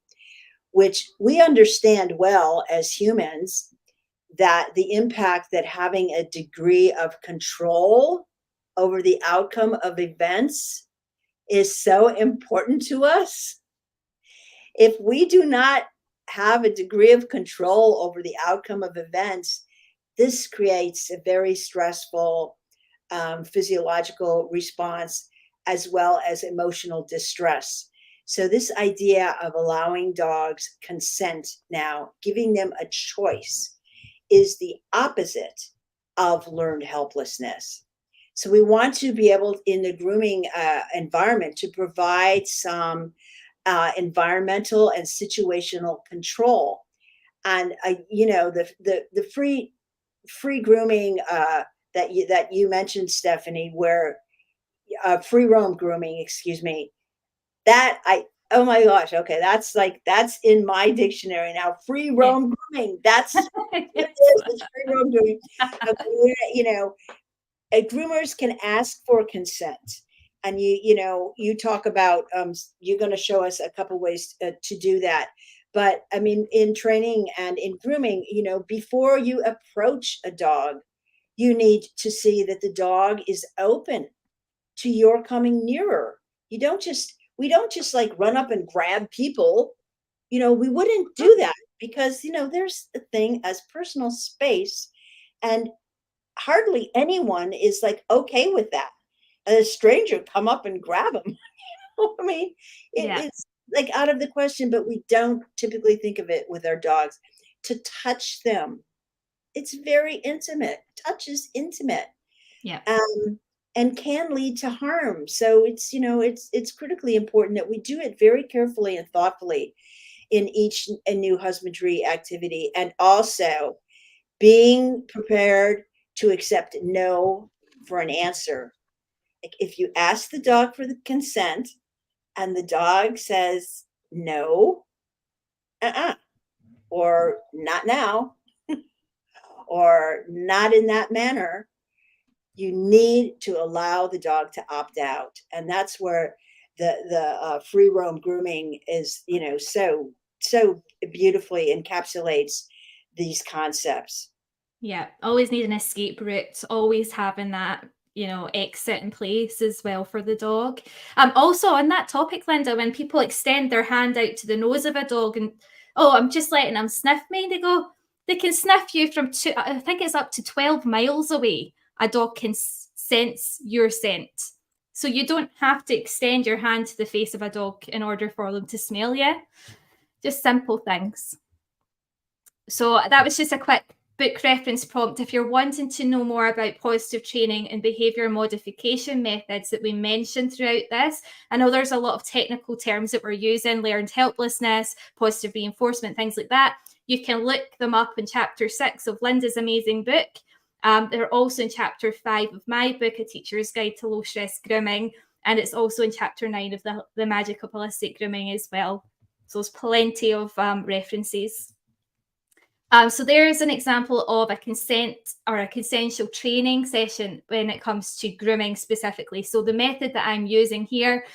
which we understand well as humans, that the impact that having a degree of control over the outcome of events is so important to us. If we do not have a degree of control over the outcome of events, this creates a very stressful physiological response as well as emotional distress. So this idea of allowing dogs consent now, giving them a choice, is the opposite of learned helplessness. So we want to be able in the grooming environment to provide some environmental and situational control. And the free grooming that you mentioned, Stephanie, where free roam grooming, excuse me, oh my gosh, okay, that's in my dictionary now. Free roam grooming, that's what it is. It's free roam grooming. Groomers can ask for consent, and you talk about you're going to show us a couple ways to do that. But I mean, in training and in grooming, before you approach a dog, you need to see that the dog is open to your coming nearer. We don't just like run up and grab people. We wouldn't do that because, there's a thing as personal space, and hardly anyone is like okay with that. A stranger come up and grab them. I mean, it's like out of the question, but we don't typically think of it with our dogs. To touch them, it's very intimate. Touch is intimate. Yeah. And can lead to harm. So it's critically important that we do it very carefully and thoughtfully in each new husbandry activity, and also being prepared to accept no for an answer. Like if you ask the dog for the consent and the dog says no, or not now, or not in that manner, you need to allow the dog to opt out. And that's where the free roam grooming is, so beautifully encapsulates these concepts. Yeah, always need an escape route, always having that, exit in place as well for the dog. Also on that topic, Linda, when people extend their hand out to the nose of a dog and, I'm just letting them sniff me, they can sniff you from I think it's up to 12 miles away. A dog can sense your scent. So you don't have to extend your hand to the face of a dog in order for them to smell you. Just simple things. So that was just a quick book reference prompt. If you're wanting to know more about positive training and behaviour modification methods that we mentioned throughout this, I know there's a lot of technical terms that we're using, learned helplessness, positive reinforcement, things like that. You can look them up in chapter 6 of Linda's amazing book. They're also in chapter 5 of my book, A Teacher's Guide to Low-Stress Grooming, and it's also in chapter 9 of the Magic of Holistic Grooming as well. So there's plenty of references. So there is an example of a consent or a consensual training session when it comes to grooming specifically. So the method that I'm using here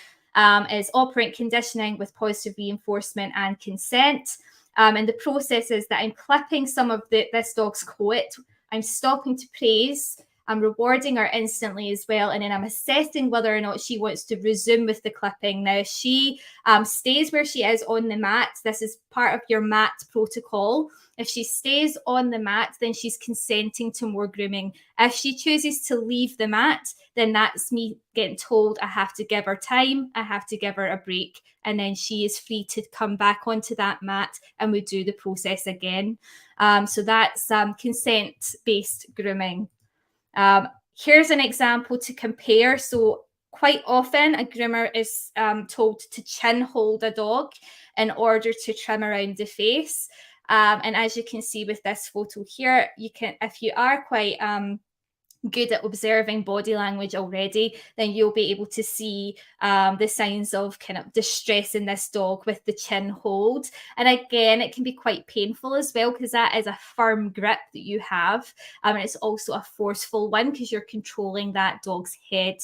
is operant conditioning with positive reinforcement and consent. And the process is that I'm clipping some of this dog's coat. I'm stopping to praise. I'm rewarding her instantly as well. And then I'm assessing whether or not she wants to resume with the clipping. Now, if she stays where she is on the mat, this is part of your mat protocol. If she stays on the mat, then she's consenting to more grooming. If she chooses to leave the mat, then that's me getting told I have to give her time, I have to give her a break, and then she is free to come back onto that mat and we do the process again. So that's consent-based grooming. Here's an example to compare. So quite often a groomer is told to chin hold a dog in order to trim around the face. And as you can see with this photo here, you can, if you are quite good at observing body language already, then you'll be able to see the signs of kind of distress in this dog with the chin hold. And again, it can be quite painful as well, because that is a firm grip that you have. And it's also a forceful one because you're controlling that dog's head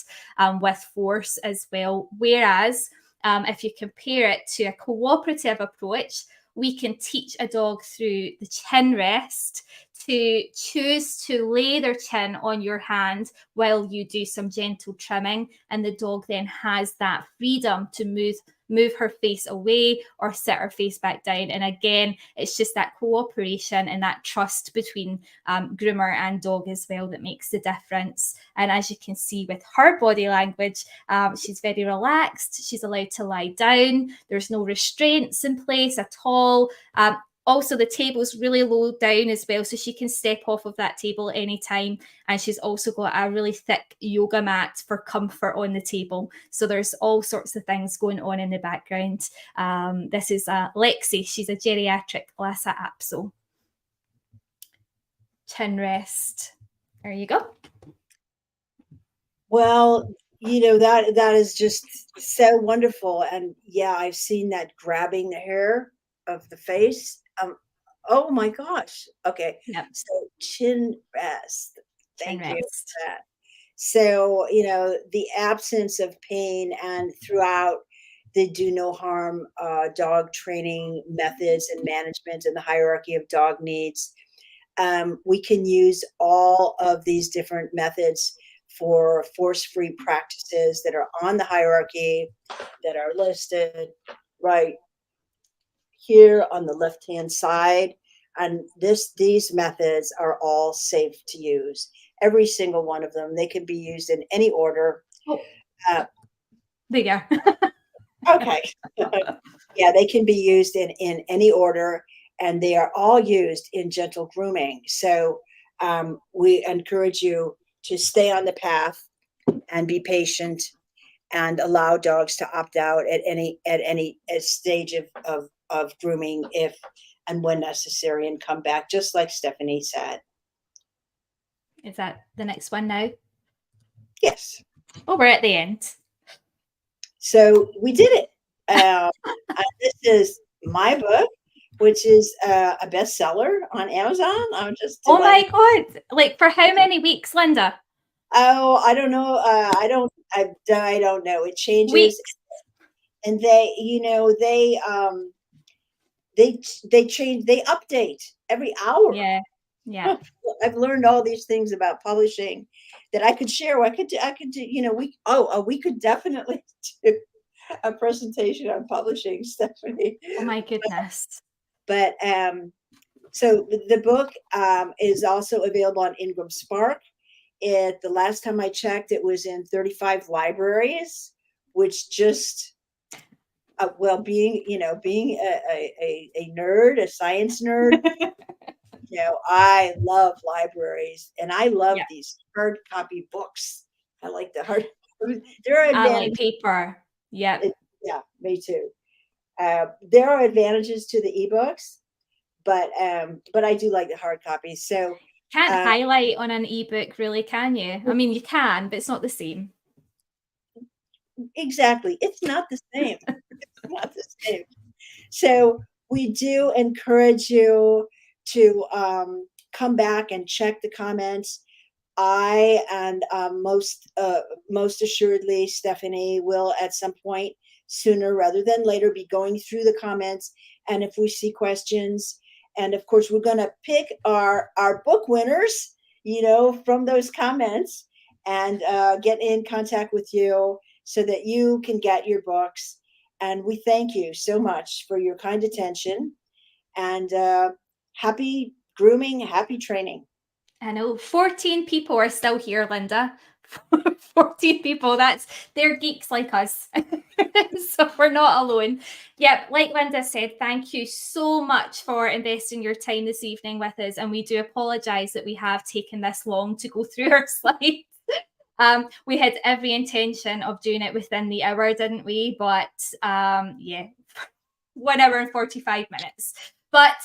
with force as well. Whereas if you compare it to a cooperative approach, we can teach a dog through the chin rest to choose to lay their chin on your hand while you do some gentle trimming, and the dog then has that freedom to move her face away or sit her face back down. And again, it's just that cooperation and that trust between groomer and dog as well that makes the difference. And as you can see with her body language, she's very relaxed. She's allowed to lie down. There's no restraints in place at all. Also, the table's really low down as well, so she can step off of that table anytime. And she's also got a really thick yoga mat for comfort on the table. So there's all sorts of things going on in the background. This is Lexi. She's a geriatric Lhasa Apso. Chin rest. There you go. Well, you know, that is just so wonderful. And yeah, I've seen that grabbing the hair of the face. Oh my gosh. Okay. Yep. So chin rest. Chin Thank you rest. for that. So, you know, the absence of pain and throughout the do no harm dog training methods and management and the hierarchy of dog needs, we can use all of these different methods for force-free practices that are on the hierarchy that are listed right here on the left-hand side. And these methods are all safe to use. Every single one of them. They can be used in any order. Oh, there you go. Okay. Yeah, they can be used in any order, and they are all used in gentle grooming. So we encourage you to stay on the path and be patient and allow dogs to opt out at any stage of grooming if and when necessary, and come back, just like Stephanie said. Is that the next one now? Yes. Oh, we're at the end. So we did it. This is my book, which is a bestseller on Amazon. I'm just oh my God! Like for how many weeks, Linda? Oh, I don't know. I don't know. It changes, weeks. And they, you know, they change. They update every hour. Yeah, yeah. I've learned all these things about publishing that I could share. I could do. You know, we could definitely do a presentation on publishing, Stephanie. Oh my goodness. But so the book is also available on Ingram Spark. The last time I checked, it was in 35 libraries, which just being a nerd, a science nerd, you know, I love libraries, and I love these hard copy books. I like the hard. There are advantages. I like paper. Yeah. Yeah, me too. There are advantages to the ebooks, but I do like the hard copies. So Can't highlight on an ebook, really, can you? I mean, you can, but it's not the same. Exactly. It's not the same. It's not the same. So we do encourage you to come back and check the comments. I and most assuredly Stephanie will at some point sooner rather than later be going through the comments, and if we see questions, and of course we're going to pick our book winners, from those comments, and get in contact with you so that you can get your books. And we thank you so much for your kind attention, and happy grooming, happy training. I know 14 people are still here, Linda. 14 people. They're geeks like us. So we're not alone. Yep, like Linda said, thank you so much for investing your time this evening with us. And we do apologize that we have taken this long to go through our slides. We had every intention of doing it within the hour, didn't we? But yeah, 1 hour and 45 minutes. But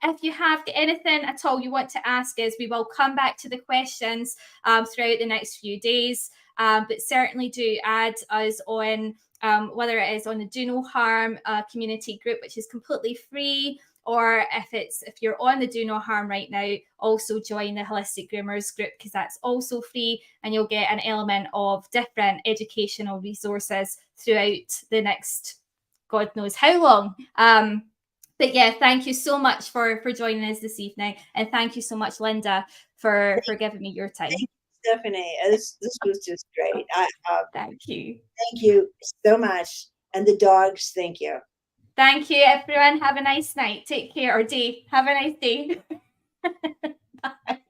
if you have anything at all you want to ask us, we will come back to the questions throughout the next few days. But certainly do add us on, whether it is on the Do No Harm community group, which is completely free, or if you're on the Do No Harm right now, also join the Holistic Groomers group, because that's also free, and you'll get an element of different educational resources throughout the next God knows how long. But yeah, thank you so much for joining us this evening, and thank you so much, Linda, for giving me your time. Thank you, Stephanie. This was just great. Thank you. Thank you so much, and the dogs. Thank you. Thank you, everyone. Have a nice night. Take care, or day. Have a nice day. Bye.